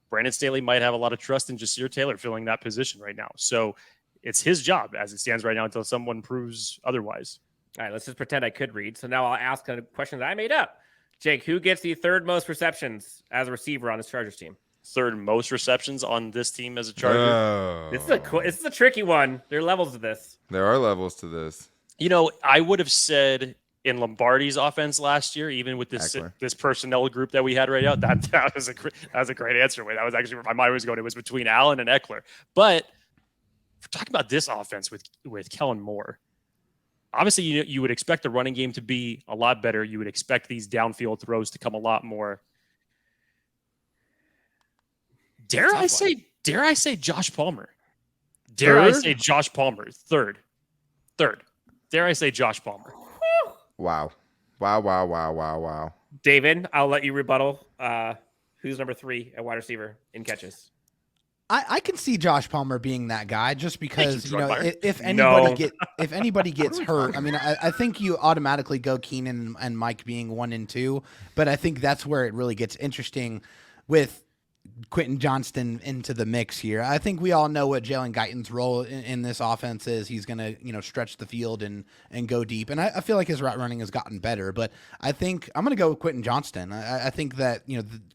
Brandon Staley might have a lot of trust in Jasir Taylor filling that position right now. So it's his job as it stands right now until someone proves otherwise. All right, let's just pretend I could read. So now I'll ask a question that I made up. Jake, who gets the third most receptions as a receiver on this Chargers team? Third most receptions on this team as a Charger. This is a tricky one. There are levels to this. There are levels to this. I would have said in Lombardi's offense last year, even with this personnel group that we had right now, that was a great answer. That was actually where my mind was going. It was between Allen and Eckler. But if we're talking about this offense with Kellen Moore, obviously you would expect the running game to be a lot better. You would expect these downfield throws to come a lot more. Dare I say Josh Palmer? Dare I say Josh Palmer? Third. Dare I say Josh Palmer? Wow. David, I'll let you rebuttal. Who's number 3 at wide receiver in catches? I can see Josh Palmer being that guy just because if anybody gets hurt, I think you automatically go Keenan and Mike being 1 and 2, but I think that's where it really gets interesting with Quentin Johnston into the mix here. I think we all know what Jalen Guyton's role in this offense is. He's going to, stretch the field and go deep. And I feel like his route running has gotten better, but I think I'm going to go with Quentin Johnston. I think that,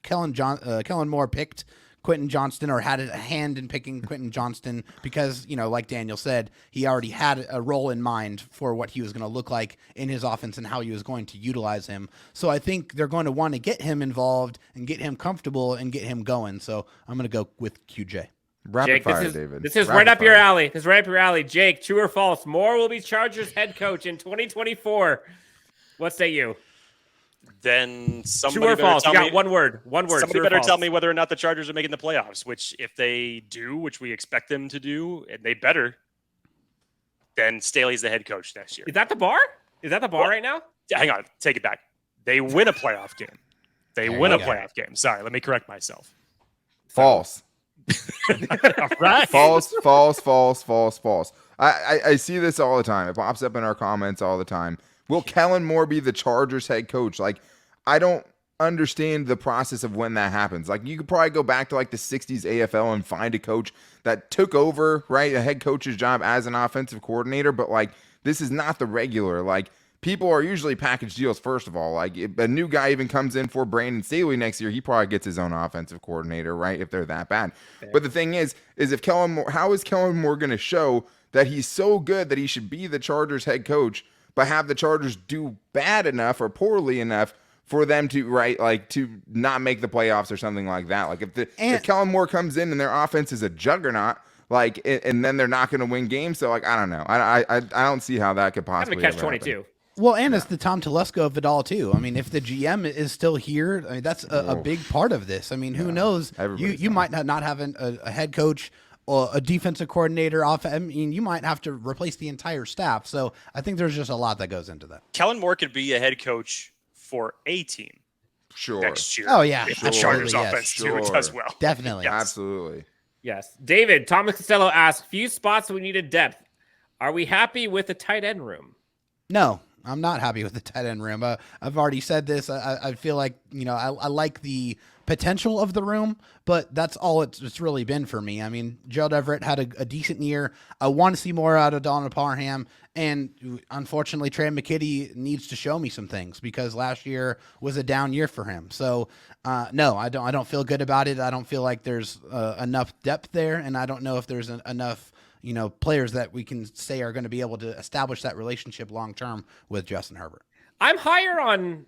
Kellen Moore picked Quentin Johnston or had a hand in picking Quentin Johnston because, like Daniel said, he already had a role in mind for what he was going to look like in his offense and how he was going to utilize him. So I think they're going to want to get him involved and get him comfortable and get him going. So I'm going to go with QJ. Jake, David. This is right up your alley. This is right up your alley. Jake, true or false? Moore will be Chargers head coach in 2024. What say you? Then somebody true or false? You got me, one word. Somebody better tell me whether or not the Chargers are making the playoffs. Which, if they do, which we expect them to do, and they better, then Staley's the head coach next year. Is that the bar? Is that the bar right now? Hang on, take it back. They win a playoff game. Playoff game. Sorry, let me correct myself. False. Right? False. I see this all the time. It pops up in our comments all the time. Will Kellen Moore be the Chargers head coach? Like, I don't understand the process of when that happens. Like, you could probably go back to like the 60s AFL and find a coach that took over, right, a head coach's job as an offensive coordinator, but like, this is not the regular. Like, people are usually package deals, first of all. Like, if a new guy even comes in for Brandon Staley next year, he probably gets his own offensive coordinator, right, if they're that bad. Fair. But the thing is if Kellen Moore, how is Kellen Moore going to show that he's so good that he should be the Chargers head coach, but have the Chargers do bad enough or poorly enough for them to, right, like, to not make the playoffs or something like that? Like, if Kellen Moore comes in and their offense is a juggernaut, like, and then they're not going to win games. So, like, I don't know. I don't see how that could possibly catch 22. Happen. Well, and it's the Tom Telesco of it all, too. I mean, if the GM is still here, I mean, that's a big part of this. I mean, who knows? You might not have a head coach or a defensive coordinator off. I mean, you might have to replace the entire staff. So I think there's just a lot that goes into that. Kellen Moore could be a head coach for a team next year. Oh, yeah. If the Chargers offense does well. Definitely. Yes. Absolutely. Yes. David, Thomas Costello asks, few spots we needed depth. Are we happy with the tight end room? No, I'm not happy with the tight end room. I've already said this. I feel like, I like the potential of the room, but that's all it's really been for me. I mean, Gerald Everett had a decent year. I want to see more out of Donald Parham, and unfortunately, Trey McKitty needs to show me some things because last year was a down year for him. So, no, I don't feel good about it. I don't feel like there's enough depth there, and I don't know if there's enough players that we can say are going to be able to establish that relationship long term with Justin Herbert. I'm higher on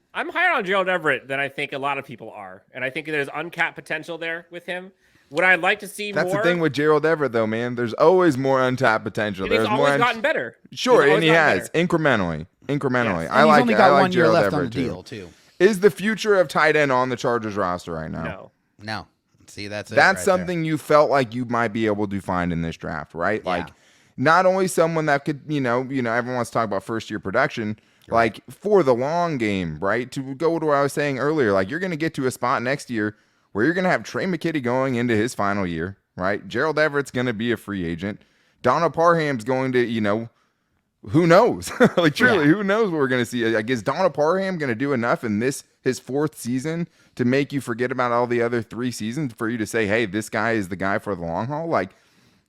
Gerald Everett than I think a lot of people are, and I think there's uncapped potential there with him. Would I like to see That's more? That's the thing with Gerald Everett, though, man. There's always more untapped potential. He's always gotten better. Sure, and he has incrementally. Yes. I like. Only got 1 year Gerald left Everett on the deal too. Is the future of tight end on the Chargers roster right now? No. See, that's something you felt like you might be able to find in this draft, right? Yeah. Like, not only someone that could, everyone wants to talk about first year production. Like, for the long game, right? To go to what I was saying earlier, like, you're going to get to a spot next year where you're going to have Trey McKitty going into his final year, right? Gerald Everett's going to be a free agent. Donald Parham's going to, who knows? Like, truly, who knows what we're going to see? Like, is Donald Parham going to do enough in his fourth season to make you forget about all the other 3 seasons for you to say, hey, this guy is the guy for the long haul? Like,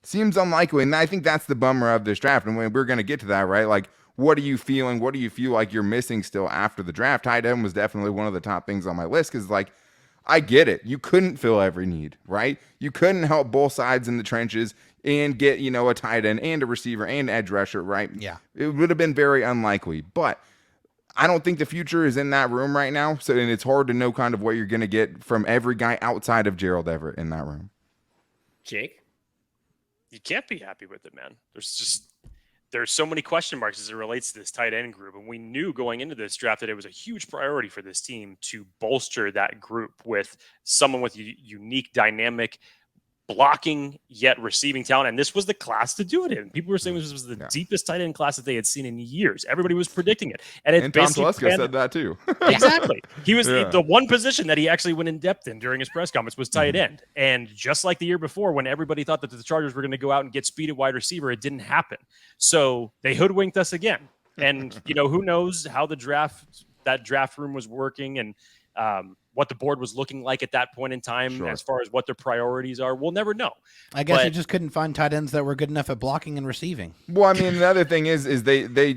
seems unlikely. And I think that's the bummer of this draft. And we're going to get to that, right? Like, what are you feeling? What do you feel like you're missing still after the draft? Tight end was definitely one of the top things on my list because, like, I get it. You couldn't fill every need, right? You couldn't help both sides in the trenches and get, a tight end and a receiver and edge rusher, right? Yeah. It would have been very unlikely. But I don't think the future is in that room right now. So, and it's hard to know kind of what you're going to get from every guy outside of Gerald Everett in that room. Jake? You can't be happy with it, man. There's so many question marks as it relates to this tight end group. And we knew going into this draft that it was a huge priority for this team to bolster that group with someone with unique dynamic blocking yet receiving talent. And this was the class to do it in. People were saying this was the deepest tight end class that they had seen in years. Everybody was predicting it. And Tom Telesco said that too. Exactly. He was the one position that he actually went in depth in during his press conference was tight end. And just like the year before, when everybody thought that the Chargers were going to go out and get speed at wide receiver, it didn't happen. So they hoodwinked us again. And, who knows how that draft room was working and what the board was looking like at that point in time as far as what their priorities are. We'll never know. I guess you just couldn't find tight ends that were good enough at blocking and receiving. Well, I mean, the other thing is they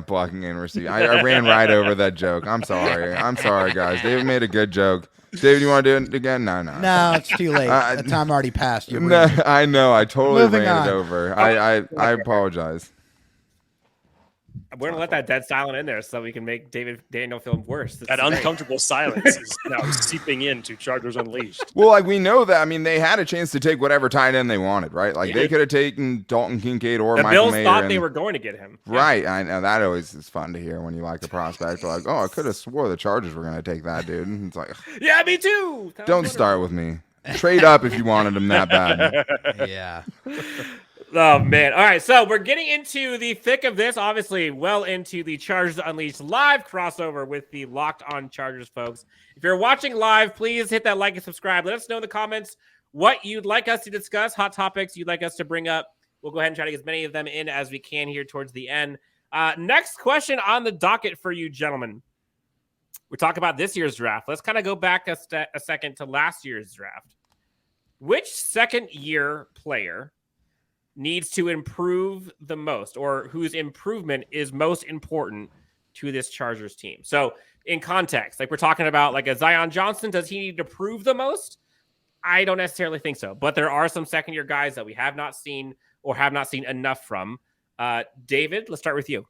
blocking and receiving. I ran right over that joke. I'm sorry, guys. David made a good joke. David, you want to do it again? No. No, it's too late. The time already passed. No, I know. I totally Moving ran on. it over. I apologize. We're going to let that dead silent in there so we can make Daniel feel worse. That uncomfortable silence is now seeping into Chargers Unleashed. Well, like, we know that. I mean, they had a chance to take whatever tight end they wanted, right? Like, they could have taken Dalton Kincaid or the Michael Bills Mayer. thought they were going to get him. Right. I know. That always is fun to hear when you like a prospect. Like, oh, I could have swore the Chargers were going to take that dude. And it's like, Yeah, me too. Don't start with me. Trade up if you wanted him that bad. Yeah. Oh, man. All right, so we're getting into the thick of this, obviously well into the Chargers Unleashed live crossover with the Locked On Chargers folks. If you're watching live, please hit that like and subscribe. Let us know in the comments what you'd like us to discuss, hot topics you'd like us to bring up. We'll go ahead and try to get as many of them in as we can here towards the end. Next question on the docket for you, gentlemen. We're talking about this year's draft. Let's kind of go back a second to last year's draft. Which second-year player needs to improve the most, or whose improvement is most important to this Chargers team? So in context, like we're talking about like a Daiyan Johnson, does he need to prove the most? I don't necessarily think so, but there are some second-year guys that we have not seen or have not seen enough from. David, let's start with you.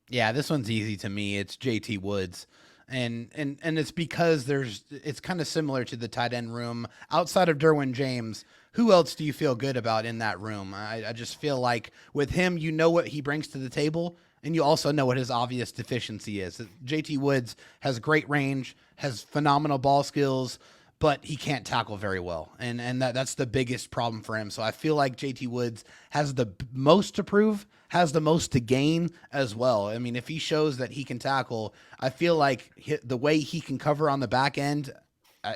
Yeah, this one's easy to me. It's JT Woods. And it's because it's kind of similar to the tight end room. Outside of Derwin James, who else do you feel good about in that room? I just feel like with him, you know what he brings to the table, and you also know what his obvious deficiency is. JT Woods has great range, has phenomenal ball skills, but he can't tackle very well. And that's the biggest problem for him. So I feel like JT Woods has the most to prove, has the most to gain as well. I mean, if he shows that he can tackle, I feel like the way he can cover on the back end,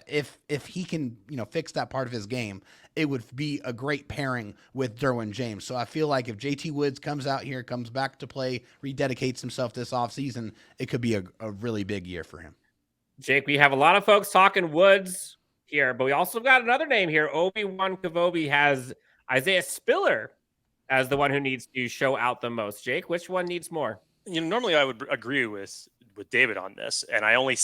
if he can, fix that part of his game, it would be a great pairing with Derwin James. So I feel like if JT Woods comes out here, comes back to play, rededicates himself this offseason, it could be a really big year for him. Jake, we have a lot of folks talking Woods here, but we also got another name here. Obi-Wan Kavobi has Isaiah Spiller as the one who needs to show out the most. Jake, which one needs more? Normally I would agree with David on this, and I only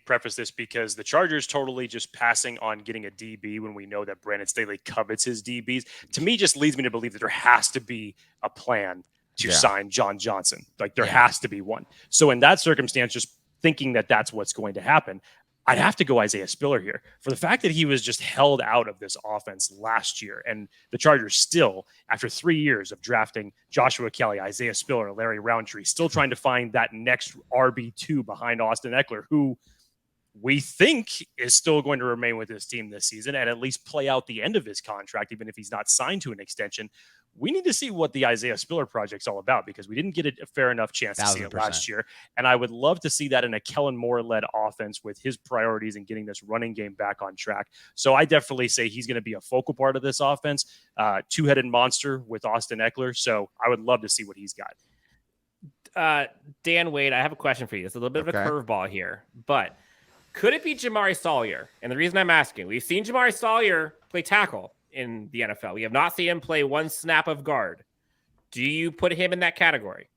preface this because the Chargers totally just passing on getting a DB when we know that Brandon Staley covets his DBs, to me just leads me to believe that there has to be a plan to sign John Johnson. Like there has to be one. So in that circumstance, just thinking that that's what's going to happen, I'd have to go Isaiah Spiller here for the fact that he was just held out of this offense last year. And the Chargers still, after 3 years of drafting Joshua Kelly, Isaiah Spiller, Larry Roundtree, still trying to find that next RB2 behind Austin Eckler, who we think is still going to remain with his team this season and at least play out the end of his contract, even if he's not signed to an extension. We need to see what the Isaiah Spiller project's all about because we didn't get a fair enough chance to see it last year. And I would love to see that in a Kellen Moore-led offense with his priorities and getting this running game back on track. So I definitely say he's going to be a focal part of this offense, two-headed monster with Austin Eckler. So I would love to see what he's got. Dan Wade, I have a question for you. It's a little bit of a curveball here, but could it be Jamari Sawyer? And the reason I'm asking, we've seen Jamari Sawyer play tackle in the NFL. We have not seen him play one snap of guard. Do you put him in that category?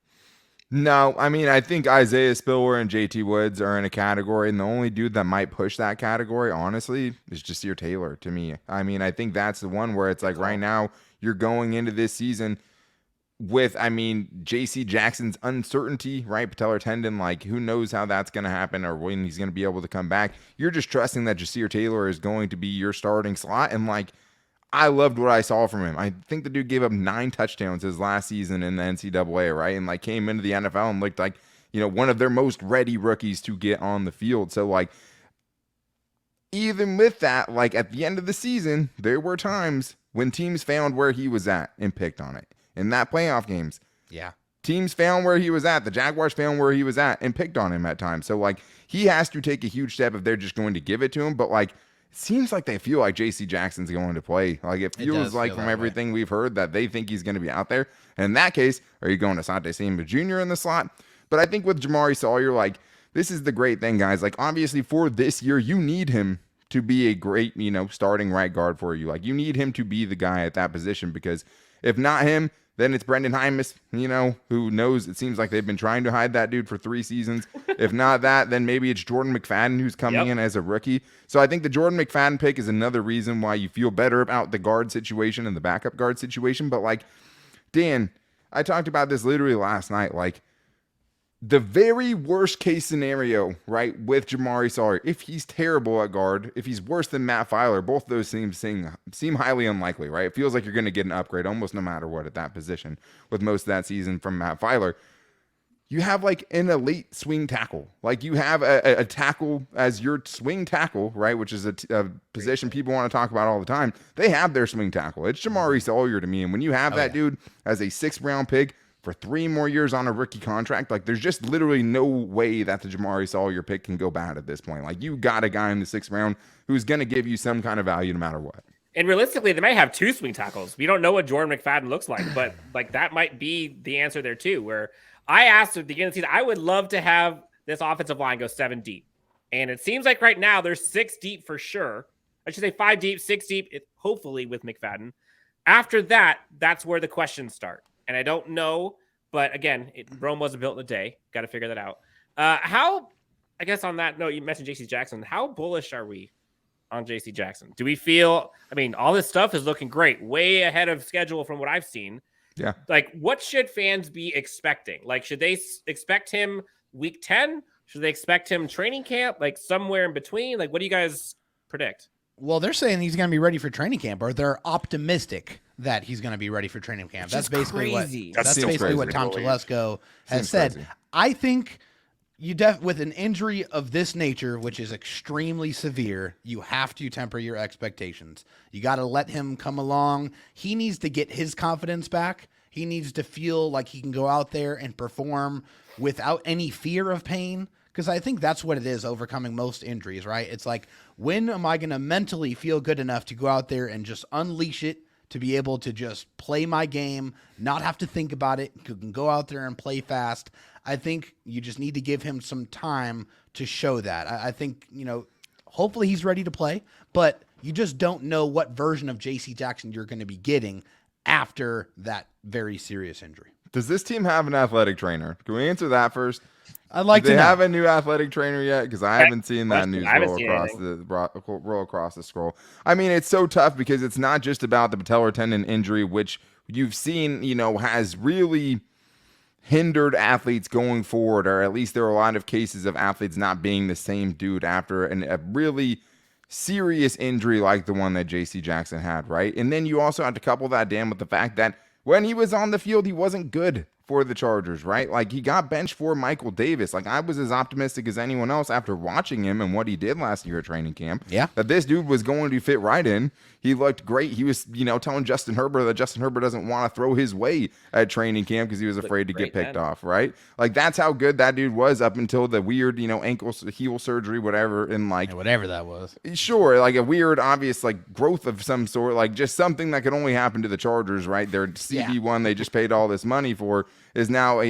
No, I mean, I think Isaiah Spiller and JT Woods are in a category, and the only dude that might push that category, honestly, is Jasir Taylor to me. I mean, I think that's the one where it's like right now you're going into this season with, J.C. Jackson's uncertainty, right? Patellar tendon, like who knows how that's going to happen or when he's going to be able to come back. You're just trusting that Jasir Taylor is going to be your starting slot, and I loved what I saw from him. I think the dude gave up 9 touchdowns his last season in the NCAA, right? And came into the NFL and looked like, one of their most ready rookies to get on the field. So even with that, at the end of the season, there were times when teams found where he was at and picked on it. In that playoff games. Yeah. Teams found where he was at. The Jaguars found where he was at and picked on him at times. So he has to take a huge step if they're just going to give it to him. But it seems like they feel like J.C. Jackson's going to play. It feels like from everything we've heard that they think he's going to be out there. And in that case, are you going to Asante Samuel Jr. in the slot? But I think with Jamari Sawyer, this is the great thing, guys. Obviously for this year, you need him to be a great, starting right guard for you. You need him to be the guy at that position because if not him, then it's Brendan Hymus, who knows. It seems like they've been trying to hide that dude for 3 seasons. If not that, then maybe it's Jordan McFadden who's coming in as a rookie. So I think the Jordan McFadden pick is another reason why you feel better about the guard situation and the backup guard situation. But Dan, I talked about this literally last night. The very worst case scenario, right, with Jamari Sawyer, if he's terrible at guard, if he's worse than Matt Filer, both of those things seem highly unlikely, right? It feels like you're going to get an upgrade almost no matter what at that position with most of that season from Matt Filer. You have an elite swing tackle. You have a tackle as your swing tackle, right, which is a position people want to talk about all the time. They have their swing tackle. It's Jamari Sawyer to me. And when you have that dude as a 6th-round pick, for 3 more years on a rookie contract, there's just literally no way that the Jamari Sawyer pick can go bad at this point. You got a guy in the 6th round who's going to give you some kind of value no matter what. And realistically, they might have 2 swing tackles. We don't know what Jordan McFadden looks like, but like that might be the answer there too. Where I asked at the beginning of the season, I would love to have this offensive line go 7 deep. And it seems like right now there's 6 deep for sure. I should say 5 deep, 6 deep, hopefully with McFadden. After that, that's where the questions start. And I don't know, but again, Rome wasn't built in a day. Got to figure that out. How, I guess on that note, you mentioned J.C. Jackson. How bullish are we on J.C. Jackson? Do we feel, I mean, all this stuff is looking great, way ahead of schedule from what I've seen. Yeah. Like, what should fans be expecting? Like, should they expect him week 10? Should they expect him training camp? Like, somewhere in between? Like, what do you guys predict? Well, they're saying he's going to be ready for training camp, or they're optimistic that he's going to be ready for training camp. That's basically crazy. what Tom Telesco has said. Crazy. I think with an injury of this nature, which is extremely severe, you have to temper your expectations. You got to let him come along. He needs to get his confidence back. He needs to feel like he can go out there and perform without any fear of pain. Because I think that's what it is, overcoming most injuries, right? It's like, when am I going to mentally feel good enough to go out there and just unleash it, to be able to just play my game, not have to think about it, can go out there and play fast. I think you just need to give him some time to show that. I think, hopefully he's ready to play, but you just don't know what version of J.C. Jackson you're going to be getting after that very serious injury. Does this team have an athletic trainer? Can we answer that first? I'd like Do to they know. have a new athletic trainer yet? Because I haven't seen that news roll across the scroll. I mean, it's so tough because it's not just about the patellar tendon injury, which you've seen, has really hindered athletes going forward, or at least there are a lot of cases of athletes not being the same dude after a really serious injury like the one that J.C. Jackson had, right? And then you also have to couple that, Dan, with the fact that when he was on the field, he wasn't good for the Chargers, right? Like, he got benched for Michael Davis. Like, I was as optimistic as anyone else after watching him and what he did last year at training camp. Yeah. That this dude was going to fit right in. He looked great. He was, telling Justin Herbert that Justin Herbert doesn't want to throw his way at training camp because he was afraid to get picked off, right? Like, that's how good that dude was up until the weird, ankle heel surgery, whatever, and like whatever that was. Sure, like a weird, obvious, like growth of some sort, like just something that could only happen to the Chargers, right? Their CB1 they just paid all this money for is now,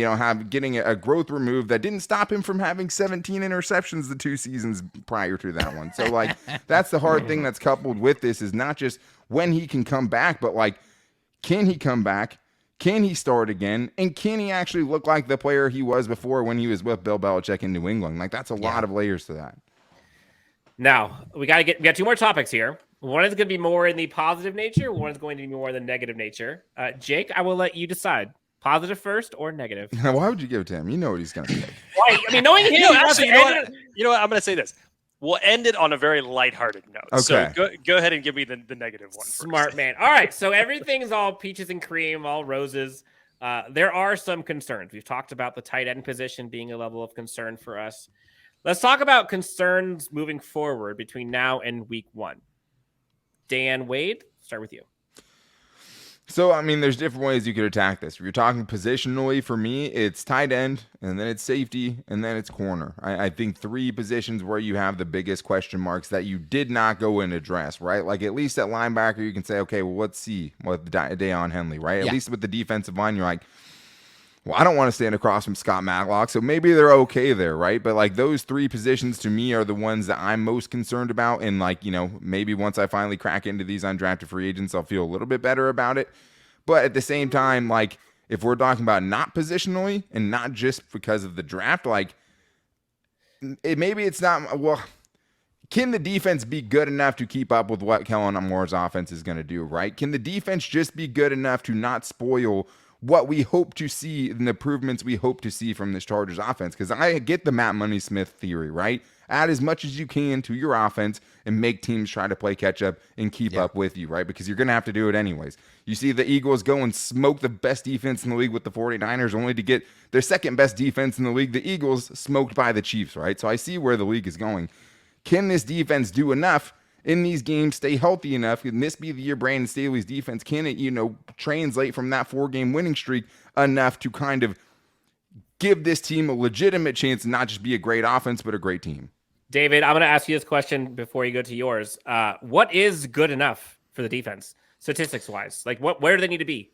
getting a growth removed that didn't stop him from having 17 interceptions the 2 seasons prior to that one. So, like, that's the hard thing that's coupled with this is not just when he can come back, but, like, can he come back? Can he start again? And can he actually look like the player he was before when he was with Bill Belichick in New England? Like, that's a lot of layers to that. Now, we got 2 more topics here. One is going to be more in the positive nature. One is going to be more in the negative nature. Jake, I will let you decide. Positive first or negative? Why would you give it to him? You know what he's going to say. Right. I mean, knowing him, You know what? I'm going to say this. We'll end it on a very lighthearted note. Okay. So go ahead and give me the negative one first. Smart man. All right. So everything's all peaches and cream, all roses. There are some concerns. We've talked about the tight end position being a level of concern for us. Let's talk about concerns moving forward between now and week 1. Dan Wade, start with you. So, I mean, there's different ways you could attack this. If you're talking positionally, for me, it's tight end, and then it's safety, and then it's corner. I think 3 positions where you have the biggest question marks that you did not go and address, right? Like, at least at linebacker, you can say, okay, well, let's see with Daiyan Henley, right? At least with the defensive line, you're like, well, I don't want to stand across from Scott Matlock, so maybe they're okay there, right? But, like, those 3 positions to me are the ones that I'm most concerned about. And, like, maybe once I finally crack into these undrafted free agents, I'll feel a little bit better about it. But at the same time, like, if we're talking about not positionally and not just because of the draft, like, maybe it's not, well, can the defense be good enough to keep up with what Kellen Moore's offense is going to do, right? Can the defense just be good enough to not spoil what we hope to see and the improvements we hope to see from this Chargers offense? Because I get the Matt Money Smith theory, right? Add as much as you can to your offense and make teams try to play catch up and keep up with you, right? Because you're going to have to do it anyways. You see the Eagles go and smoke the best defense in the league with the 49ers only to get their second best defense in the league, the Eagles, smoked by the Chiefs, right? So I see where the league is going. Can this defense do enough in these games, stay healthy enough? Can this be the year Brandon Staley's defense? Can it, translate from that 4-game winning streak enough to kind of give this team a legitimate chance to not just be a great offense, but a great team? David, I'm going to ask you this question before you go to yours. What is good enough for the defense, statistics wise? Like, where do they need to be?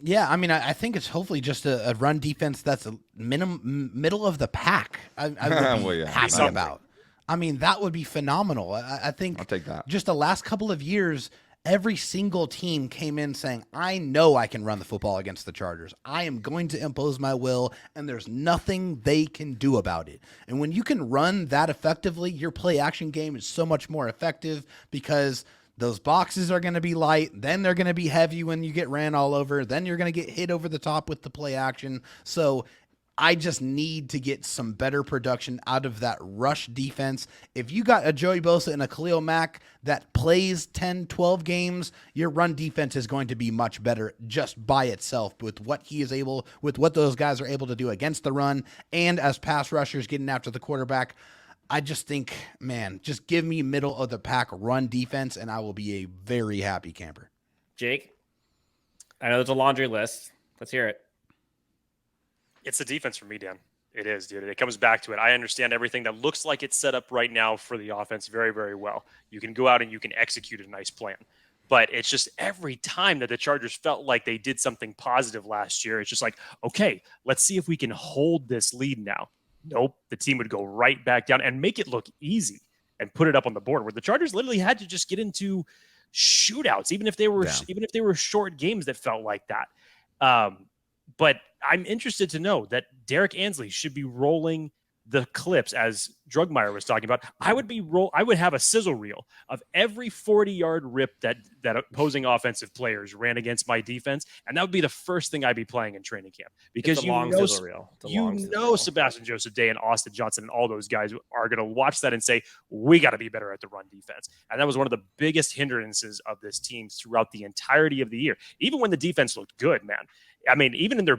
Yeah, I mean, I think it's hopefully just a run defense that's a middle of the pack. I would be happy about. I mean, that would be phenomenal. I think I'll take that. Just the last couple of years, every single team came in saying, I know I can run the football against the Chargers. I am going to impose my will, and there's nothing they can do about it. And when you can run that effectively, your play action game is so much more effective because those boxes are going to be light. Then they're going to be heavy when you get ran all over. Then you're going to get hit over the top with the play action. So I just need to get some better production out of that rush defense. If you got a Joey Bosa and a Khalil Mack that plays 10, 12 games, your run defense is going to be much better just by itself with what those guys are able to do against the run and as pass rushers getting after the quarterback. I just think, man, just give me middle of the pack run defense and I will be a very happy camper. Jake, I know there's a laundry list. Let's hear it. It's the defense for me, Dan. It is, dude. It comes back to it. I understand everything that looks like it's set up right now for the offense very, very well. You can go out and you can execute a nice plan. But it's just every time that the Chargers felt like they did something positive last year, it's just like, okay, let's see if we can hold this lead now. Nope. The team would go right back down and make it look easy and put it up on the board where the Chargers literally had to just get into shootouts, even if they were short games that felt like that. But I'm interested to know that Derek Ansley should be rolling the clips, as Drugmeyer was talking about. I would have a sizzle reel of every 40-yard rip that opposing offensive players ran against my defense, and that would be the first thing I'd be playing in training camp because Sebastian Joseph Day and Austin Johnson and all those guys are going to watch that and say, we got to be better at the run defense. And that was one of the biggest hindrances of this team throughout the entirety of the year. Even when the defense looked good, man. I mean, even in their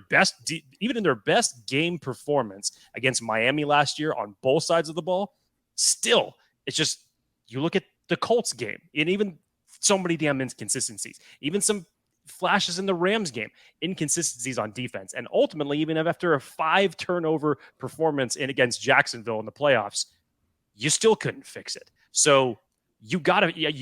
best game performance against Miami last year on both sides of the ball, still, it's just you look at the Colts game and even so many damn inconsistencies, even some flashes in the Rams game, inconsistencies on defense, and ultimately, even after a 5-turnover performance against Jacksonville in the playoffs, you still couldn't fix it. So you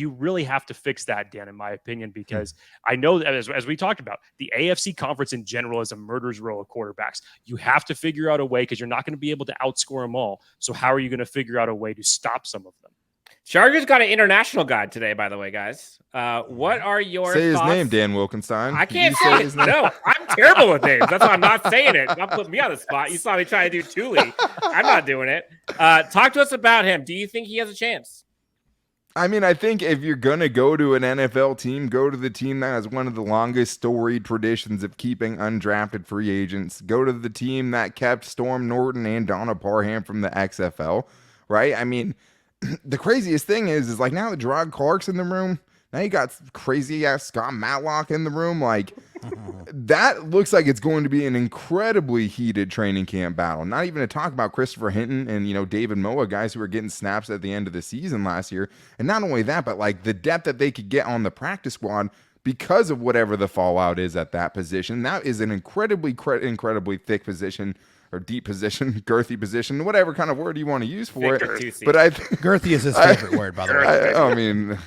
really have to fix that, Dan, in my opinion, because I know that as we talked about, the AFC conference in general is a murderer's row of quarterbacks. You have to figure out a way because you're not going to be able to outscore them all. So how are you going to figure out a way to stop some of them? Chargers got an international guide today, by the way, guys. What are your Say thoughts? His name, Dan Wolkenstein. I can't say his name. No, I'm terrible with names. That's why I'm not saying it. Don't put me on the spot. You saw me try to do Tuli. I'm not doing it. Talk to us about him. Do you think he has a chance? I mean, I think if you're going to go to an NFL team, go to the team that has one of the longest storied traditions of keeping undrafted free agents. Go to the team that kept Storm Norton and Donna Parham from the XFL, right? I mean, the craziest thing is like now that Gerard Clark's in the room, now you got crazy-ass Scott Matlock in the room. Like, that looks like it's going to be an incredibly heated training camp battle. Not even to talk about Christopher Hinton and, David Moa, guys who were getting snaps at the end of the season last year. And not only that, but, like, the depth that they could get on the practice squad because of whatever the fallout is at that position. That is an incredibly thick position. Or deep position, girthy position, whatever kind of word you want to use for it. But I think girthy is his favorite word, by the way. I mean,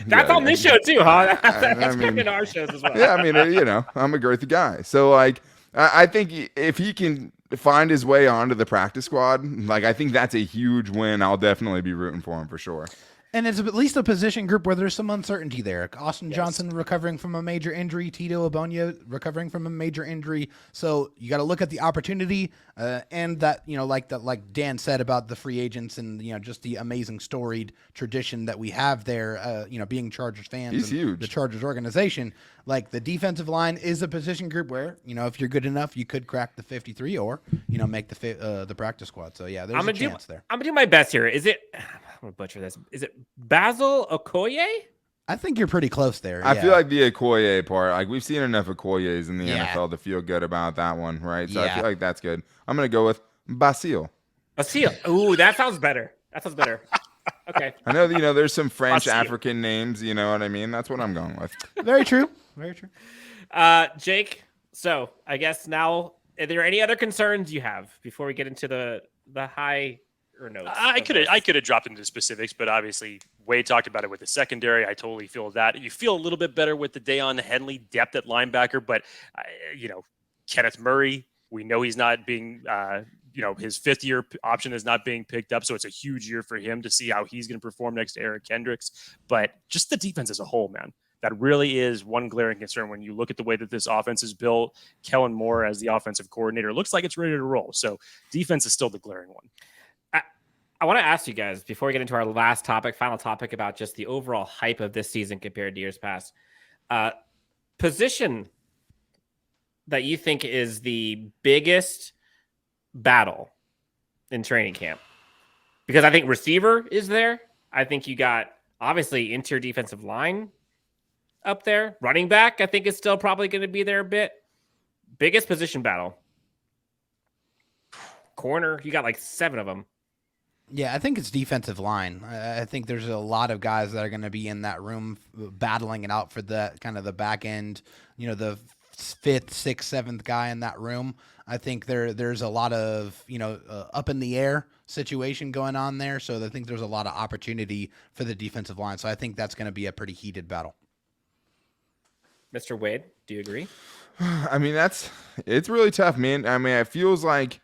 that's on this show too, huh? That's in our shows as well. Yeah, I mean, I'm a girthy guy, so like, I think if he can find his way onto the practice squad, like, I think that's a huge win. I'll definitely be rooting for him for sure. And it's at least a position group where there's some uncertainty there. Austin Johnson recovering from a major injury, Tito Abonia recovering from a major injury. So you got to look at the opportunity and that, like Dan said about the free agents and, just the amazing storied tradition that we have there, being Chargers fans. He's huge. The Chargers organization. Like, the defensive line is a position group where, if you're good enough, you could crack the 53 or, make the practice squad. So, yeah, there's a chance there. I'm going to do my best here. I'm going to butcher this. Is it Basil Okoye? I think you're pretty close there. I feel like the Okoye part, like, we've seen enough Okoyes in the NFL to feel good about that one, right? So I feel like that's good. I'm going to go with Basil. Basil. Ooh, that sounds better. Okay. I know, there's some French African names, you know what I mean? That's what I'm going with. Very true. Very true. Jake, so I guess now, are there any other concerns you have before we get into the high or notes? I could have dropped into specifics, but obviously Wade talked about it with the secondary. I totally feel that. You feel a little bit better with the Daiyan Henley depth at linebacker, but Kenneth Murray, we know he's not being his 5th-year option is not being picked up, so it's a huge year for him to see how he's going to perform next to Eric Kendricks. But just the defense as a whole, man, that really is one glaring concern when you look at the way that this offense is built. Kellen Moore as the offensive coordinator looks like it's ready to roll. So defense is still the glaring one. I want to ask you guys, before we get into our final topic about just the overall hype of this season compared to years past, position that you think is the biggest battle in training camp. Because I think receiver is there. I think you got, obviously, interior defensive line up there. Running back, I think, is still probably going to be there a bit. Biggest position battle. Corner, you got like 7 of them. Yeah, I think it's defensive line. I think there's a lot of guys that are going to be in that room battling it out for the kind of the back end, the 5th, 6th, 7th guy in that room. I think there's a lot of, up in the air situation going on there. So I think there's a lot of opportunity for the defensive line. So I think that's going to be a pretty heated battle. Mr. Wade, do you agree? I mean, it's really tough, man. I mean, it feels like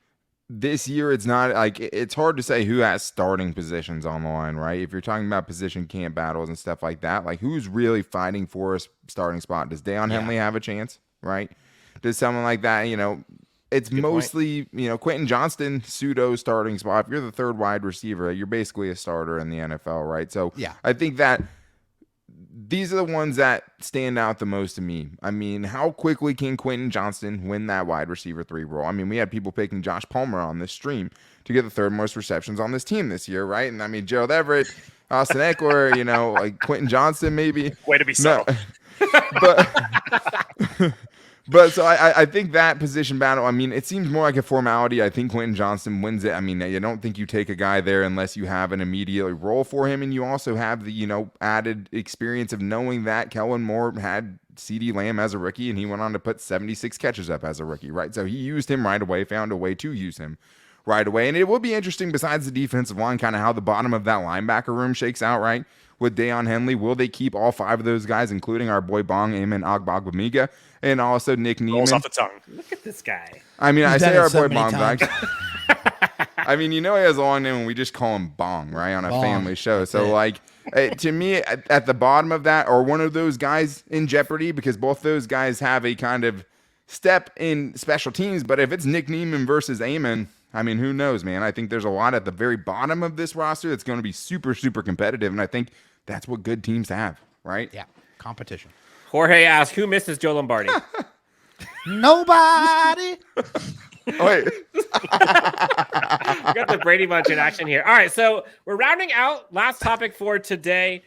this year it's not like it's hard to say who has starting positions on the line, right? If you're talking about position camp battles and stuff like that, like who's really fighting for a starting spot? Does Daiyan Henley have a chance, right? Does someone like that, it's good mostly, point. Quentin Johnston pseudo starting spot. If you're the 3rd wide receiver, you're basically a starter in the NFL, right? So yeah. I think that these are the ones that stand out the most to me. I mean, how quickly can Quentin Johnston win that wide receiver 3 role? I mean, we had people picking Josh Palmer on this stream to get the 3rd most receptions on this team this year, right? And I mean, Gerald Everett, Austin Eckler, like Quentin Johnston maybe. Way to be subtle. But so I think that position battle, I mean, it seems more like a formality. I think Quentin Johnston wins it. I mean, I don't think you take a guy there unless you have an immediate role for him. And you also have the, added experience of knowing that Kellen Moore had CeeDee Lamb as a rookie and he went on to put 76 catches up as a rookie, right? So he used him right away, found a way to use him right away. And it will be interesting besides the defensive line, kind of how the bottom of that linebacker room shakes out, right? With Daiyan Henley, will they keep all 5 of those guys, including our boy Bong Amen Agbagbamiga and also Nick Neiman? Rolls off the tongue. Look at this guy. I mean, I say our boy Bong back. I mean, he has a long name and we just call him Bong, right, on a family show. So, to me, at the bottom of that, are one of those guys in jeopardy because both those guys have a kind of step in special teams. But if it's Nick Neiman versus Amen, I mean, who knows, man? I think there's a lot at the very bottom of this roster that's going to be super, super competitive. And I think that's what good teams have, right? Yeah, competition. Jorge asks, who misses Joe Lombardi? Nobody. Wait. Got the Brady Bunch in action here. All right, so we're rounding out. Last topic for today.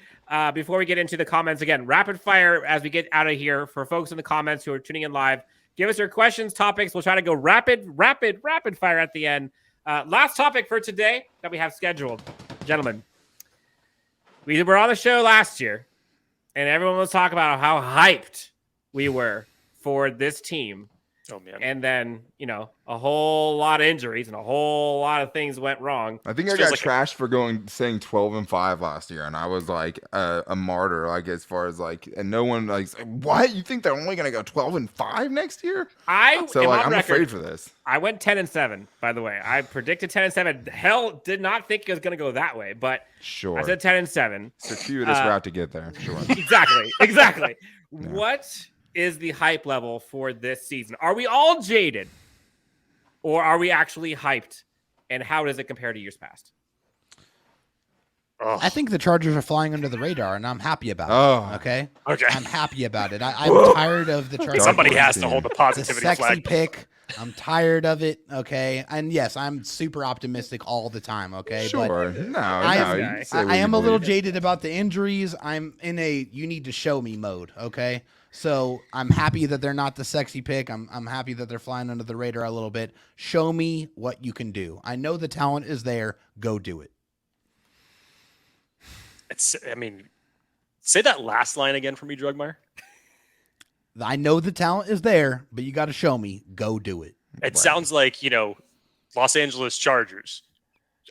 Before we get into the comments, again, rapid fire as we get out of here. For folks in the comments who are tuning in live, give us your questions, topics. We'll try to go rapid fire at the end. Last topic for today that we have scheduled. Gentlemen, we were on the show last year, and everyone was talking about how hyped we were for this team. Oh, man. And then, a whole lot of injuries and a whole lot of things went wrong. I think I got trashed for saying 12-5 last year, and I was like a martyr, as far as and no one what? You think they're only gonna go 12-5 next year? I'm afraid for this. I went 10-7, by the way. I predicted 10-7. Hell, did not think it was gonna go that way, but sure. I said 10-7. Circuitous route to get there. Sure. Exactly. Yeah. What is the hype level for this season? Are we all jaded, or are we actually hyped? And how does it compare to years past? I think the Chargers are flying under the radar, and I'm happy about it. Okay. I'm happy about it. I'm tired of the Chargers. Somebody has to hold the positivity it's a sexy flag. Pick. I'm tired of it. Okay. And yes, I'm super optimistic all the time. Okay. Sure. But I am a little jaded about the injuries. I'm in a you need to show me mode. Okay. So I'm happy that they're not the sexy pick. I'm happy that they're flying under the radar a little bit. Show me what you can do. I know the talent is there. Go do it. Say that last line again for me, Drugmeyer. I know the talent is there, but you got to show me. Go do it. It sounds like, Los Angeles Chargers.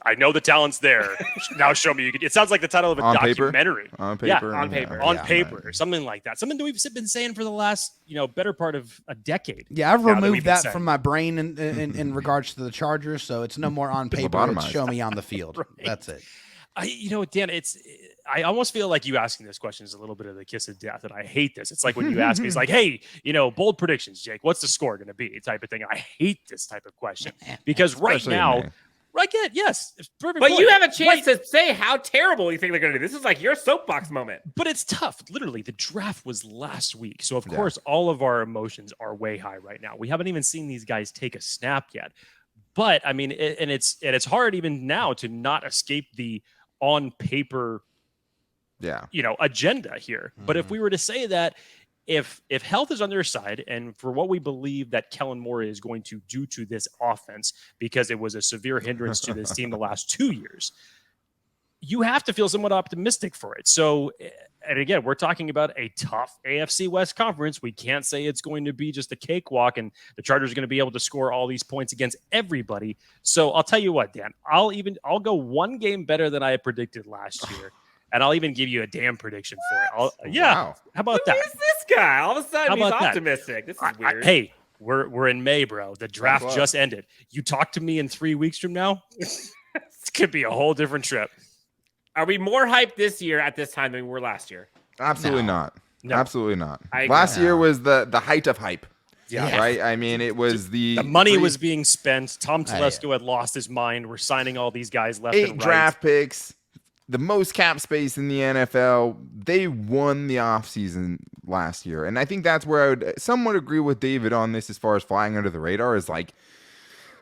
I know the talent's there. Now show me. It sounds like the title of a documentary. On paper. On paper. On paper, or something like that. Something that we've been saying for the last, better part of a decade. Yeah, I've removed that from my brain in regards to the Chargers, so it's no more on paper. It's show me on the field. Right. That's it. Dan, I almost feel like you asking this question is a little bit of the kiss of death, and I hate this. It's like when you ask me, it's like, hey, bold predictions, Jake, what's the score going to be? Type of thing. I hate this type of question because right now, yes, it's perfect. But you have a chance to say how terrible you think they're going to do. This is like your soapbox moment. But it's tough. Literally, the draft was last week, so of course, all of our emotions are way high right now. We haven't even seen these guys take a snap yet. But I mean, it's hard even now to not escape the on paper agenda here. But if we were to say that if health is on their side, and for what we believe that Kellen Moore is going to do to this offense, because it was a severe hindrance to this team the last 2 years, you have to feel somewhat optimistic for it. So, and again, we're talking about a tough AFC West conference. We can't say it's going to be just a cakewalk and the Chargers are going to be able to score all these points against everybody. So I'll tell you what, Dan, I'll go one game better than I had predicted last year. And I'll even give you a damn prediction for it. Wow. How about that? Who is this guy? All of a sudden, he's optimistic. This is weird. Hey, we're in May, bro. The draft just ended. You talk to me in 3 weeks from now, this could be a whole different trip. Are we more hyped this year at this time than we were last year? Absolutely not. No. Absolutely not. Last year was the height of hype. Yeah. Right? I mean, it was the money was being spent. Tom Telesco had lost his mind. We're signing all these guys left and right. 8 draft picks. The most cap space in the NFL. They won the offseason last year. And I think that's where I would somewhat agree with David on this as far as flying under the radar is like,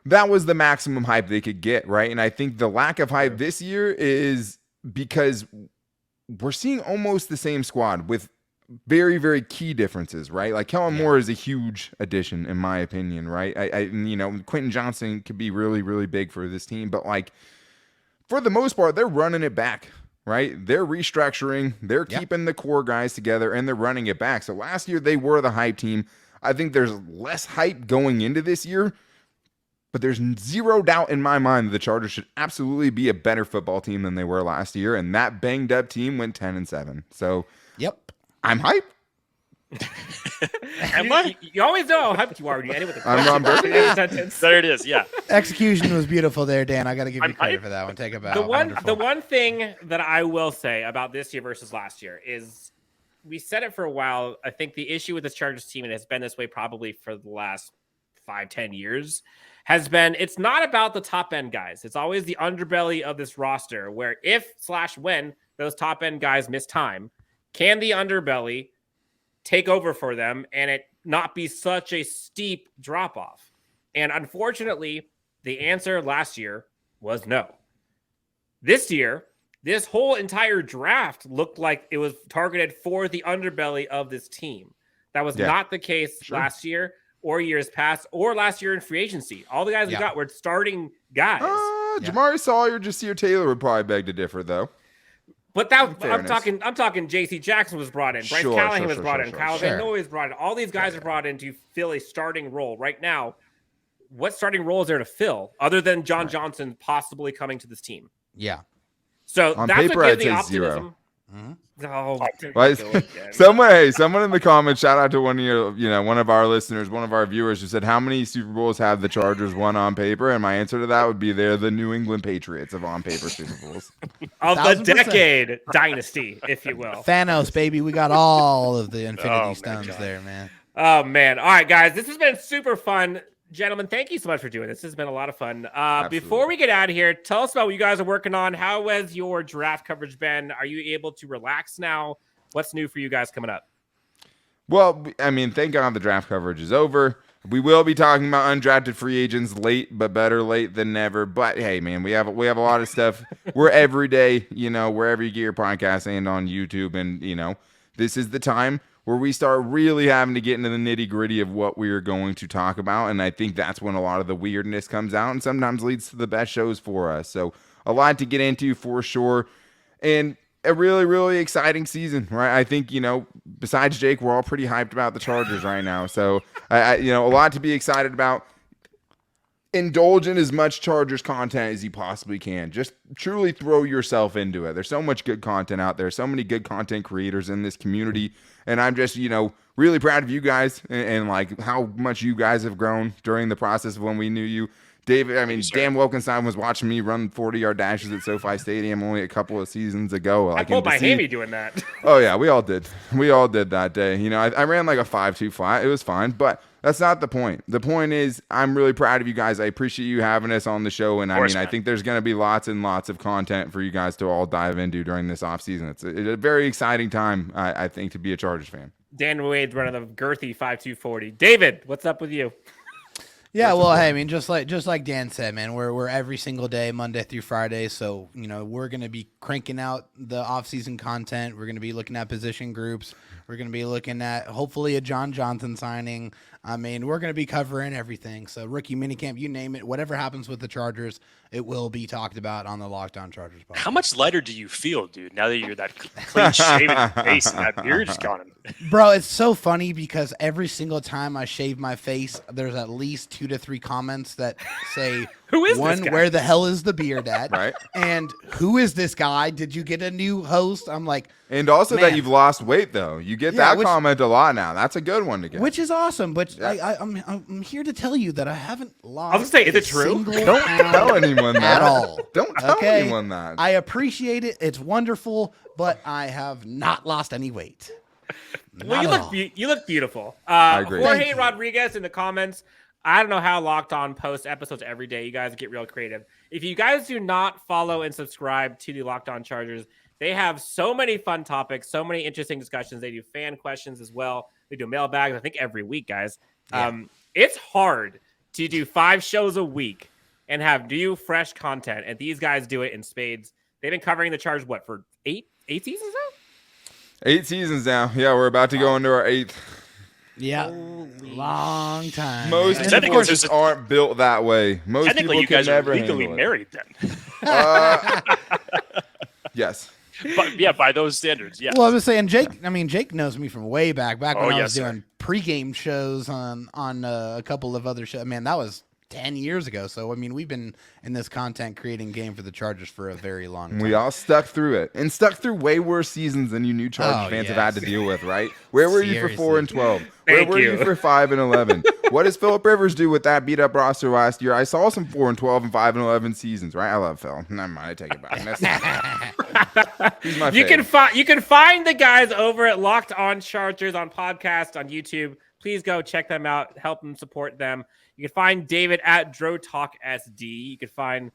that was the maximum hype they could get, right? And I think the lack of hype this year is because we're seeing almost the same squad with very, very key differences, right? Like Kellen Moore is a huge addition, in my opinion, right? Quentin Johnston could be really, really big for this team, but like, for the most part, they're running it back, right? They're restructuring, they're keeping the core guys together, and they're running it back. So last year, they were the hype team. I think there's less hype going into this year, but there's zero doubt in my mind that the Chargers should absolutely be a better football team than they were last year, and that banged-up team went 10-7. So, I'm hyped. You always know how hyped you are when you end it with a I'm Ron Burgundy. There it is, yeah. Execution was beautiful there, Dan. I got to give you credit for that one. Take it back. The one thing that I will say about this year versus last year is we said it for a while. I think the issue with this Chargers team, and it's been this way probably for the last 5-10 years, has been it's not about the top end guys. It's always the underbelly of this roster where when those top end guys miss time, can the underbelly take over for them and it not be such a steep drop off? And unfortunately, the answer last year was no. This year, this whole entire draft looked like it was targeted for the underbelly of this team. That was not the case last year or years past or last year in free agency. All the guys we got were starting guys. Jamari Sawyer, Jasir Taylor would probably beg to differ, though. But I'm talking J.C. Jackson was brought in. Bryce Callahan was brought in. Kyle Van Noy was brought in. All these guys are brought in to fill a starting role. Right now, what starting role is there to fill other than John Johnson possibly coming to this team? Yeah. So on that's paper, what I'd gives me say optimism. 0. Oh, someone in the comments, shout out to one of our listeners, one of our viewers, who said, how many Super Bowls have the Chargers won on paper? And my answer to that would be they're the New England Patriots of on paper Super Bowls. Of the decade dynasty, if you will. Thanos, baby. We got all of the Infinity Stones there, man. Oh, man. All right, guys. This has been super fun. Gentlemen, thank you so much for doing this. This has been a lot of fun. Before we get out of here, tell us about what you guys are working on. How has your draft coverage been? Are you able to relax now? What's new for you guys coming up? Well, I mean, thank God the draft coverage is over. We will be talking about undrafted free agents late, but better late than never. But hey, man, we have a lot of stuff. We're every day, wherever you get your podcast and on YouTube. And, this is the time where we start really having to get into the nitty-gritty of what we are going to talk about. And I think that's when a lot of the weirdness comes out and sometimes leads to the best shows for us. So a lot to get into for sure. And a really, really exciting season, right? I think, besides Jake, we're all pretty hyped about the Chargers right now. So, a lot to be excited about. indulge in as much Chargers content as you possibly can. Just truly throw yourself into it. There's so much good content out there, so many good content creators in this community, and I'm just, really proud of you guys and like how much you guys have grown during the process of when we knew you. David, Dan Wolkenstein was watching me run 40-yard dashes at SoFi Stadium only a couple of seasons ago. I pulled my hammy doing that. Oh, yeah, we all did. We all did that day. I ran like a 5.2 flat. It was fine, but that's not the point. The point is I'm really proud of you guys. I appreciate you having us on the show, and I think there's going to be lots and lots of content for you guys to all dive into during this offseason. It's a very exciting time, I think, to be a Chargers fan. Dan Wade's running the girthy 5.240. David, what's up with you? Yeah, well, hey, just like Dan said, man, we're every single day, Monday through Friday. So, we're going to be cranking out the off-season content. We're going to be looking at position groups. We're going to be looking at, hopefully, a John Johnson signing. We're going to be covering everything. So, rookie minicamp, you name it. Whatever happens with the Chargers, it will be talked about on the Locked On Chargers podcast. How much lighter do you feel, dude, now that you're that clean-shaven face and that beard's gone? Bro, it's so funny because every single time I shave my face, there's at least 2 to 3 comments that say, Who is one, this guy? where the hell is the beard at? Right. And who is this guy? Did you get a new host? I'm like, and also man. that you've lost weight, though. You get that comment a lot now. That's a good one to get. Which is awesome, but I'm here to tell you that I haven't lost. I was gonna say, is it true? Don't tell anyone that at all. Don't tell anyone that. I appreciate it. It's wonderful, but I have not lost any weight. Well, you look beautiful. I agree. Jorge Rodriguez in the comments. I don't know how Locked On posts episodes every day. You guys get real creative. If you guys do not follow and subscribe to the Locked On Chargers, they have so many fun topics, so many interesting discussions. They do fan questions as well. They do mailbags, I think, every week, guys. Yeah. It's hard to do 5 shows a week and have new, fresh content, and these guys do it in spades. They've been covering the Chargers, for 8 seasons now? 8 seasons now. Yeah, we're about to go into our 8th. Yeah, long time. Most people just aren't built that way. Most people you guys never are legally handle it. married then. Yes. But yeah, by those standards, yeah. Well, I was saying, Jake knows me from way back when I was sir. doing pregame shows on a couple of other shows. Man, that was 10 years ago. So, we've been in this content creating game for the Chargers for a very long time. We all stuck through it and stuck through way worse seasons than you new Chargers fans have had to deal with, right? Where were you for 4 and 12? Where were you for 5 and 11? What does Phillip Rivers do with that beat up roster last year? I saw some 4 and 12 and 5 and 11 seasons, right? I love Phil. Never mind, I take it back. He's my fave. You can find the guys over at Locked On Chargers on podcast on YouTube. Please go check them out. Help them, support them. You can find David at DroTalkSD. You can find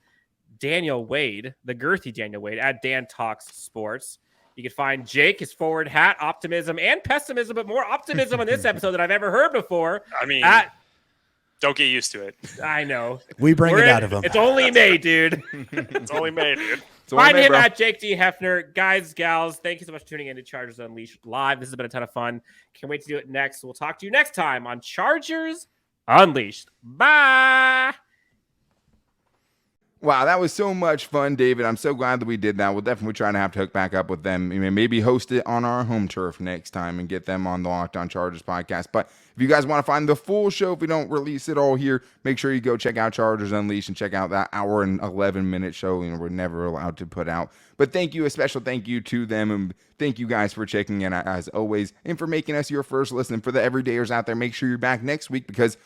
Daniel Wade, the girthy Daniel Wade, at Dan Talks Sports. You can find Jake, his forward hat, optimism and pessimism, but more optimism on this episode than I've ever heard before. Don't get used to it. I know. We bring it out of him. It's only May, dude. It's only May, dude. Find him at Jake D. Hefner. Guys, gals, thank you so much for tuning in to Chargers Unleashed Live. This has been a ton of fun. Can't wait to do it next. We'll talk to you next time on Chargers Unleashed. Bye. Wow, that was so much fun, David. I'm so glad that we did that. We'll definitely try to have to hook back up with them. Maybe host it on our home turf next time and get them on the Locked On Chargers podcast. But if you guys want to find the full show, if we don't release it all here, make sure you go check out Chargers Unleashed and check out that hour and 11-minute show we're never allowed to put out. But thank you, a special thank you to them, and thank you guys for checking in as always and for making us your first listen. For the everydayers out there, make sure you're back next week because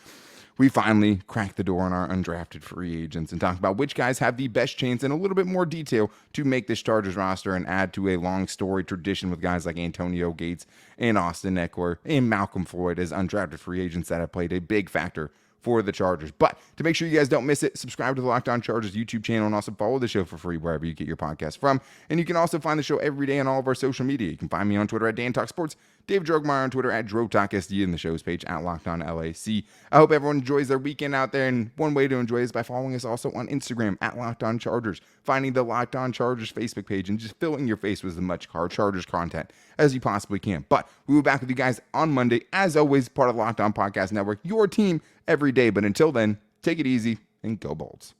we finally cracked the door on our undrafted free agents and talked about which guys have the best chance in a little bit more detail to make this Chargers roster and add to a long story tradition with guys like Antonio Gates and Austin Eckler and Malcolm Floyd as undrafted free agents that have played a big factor for the Chargers. But to make sure you guys don't miss it, subscribe to the Locked On Chargers YouTube channel and also follow the show for free wherever you get your podcast from. And you can also find the show every day on all of our social media. You can find me on Twitter at Dan Talk Sports, Dave Drogmeyer on Twitter at DroTalkSD, and the show's page at Locked On LAC. I hope everyone enjoys their weekend out there, and one way to enjoy is by following us also on Instagram at Locked On Chargers, finding the Locked On Chargers Facebook page, and just filling your face with as much Chargers content as you possibly can. But we will be back with you guys on Monday, as always, part of the Locked On Podcast Network, your team every day. But until then, take it easy and go Bolts.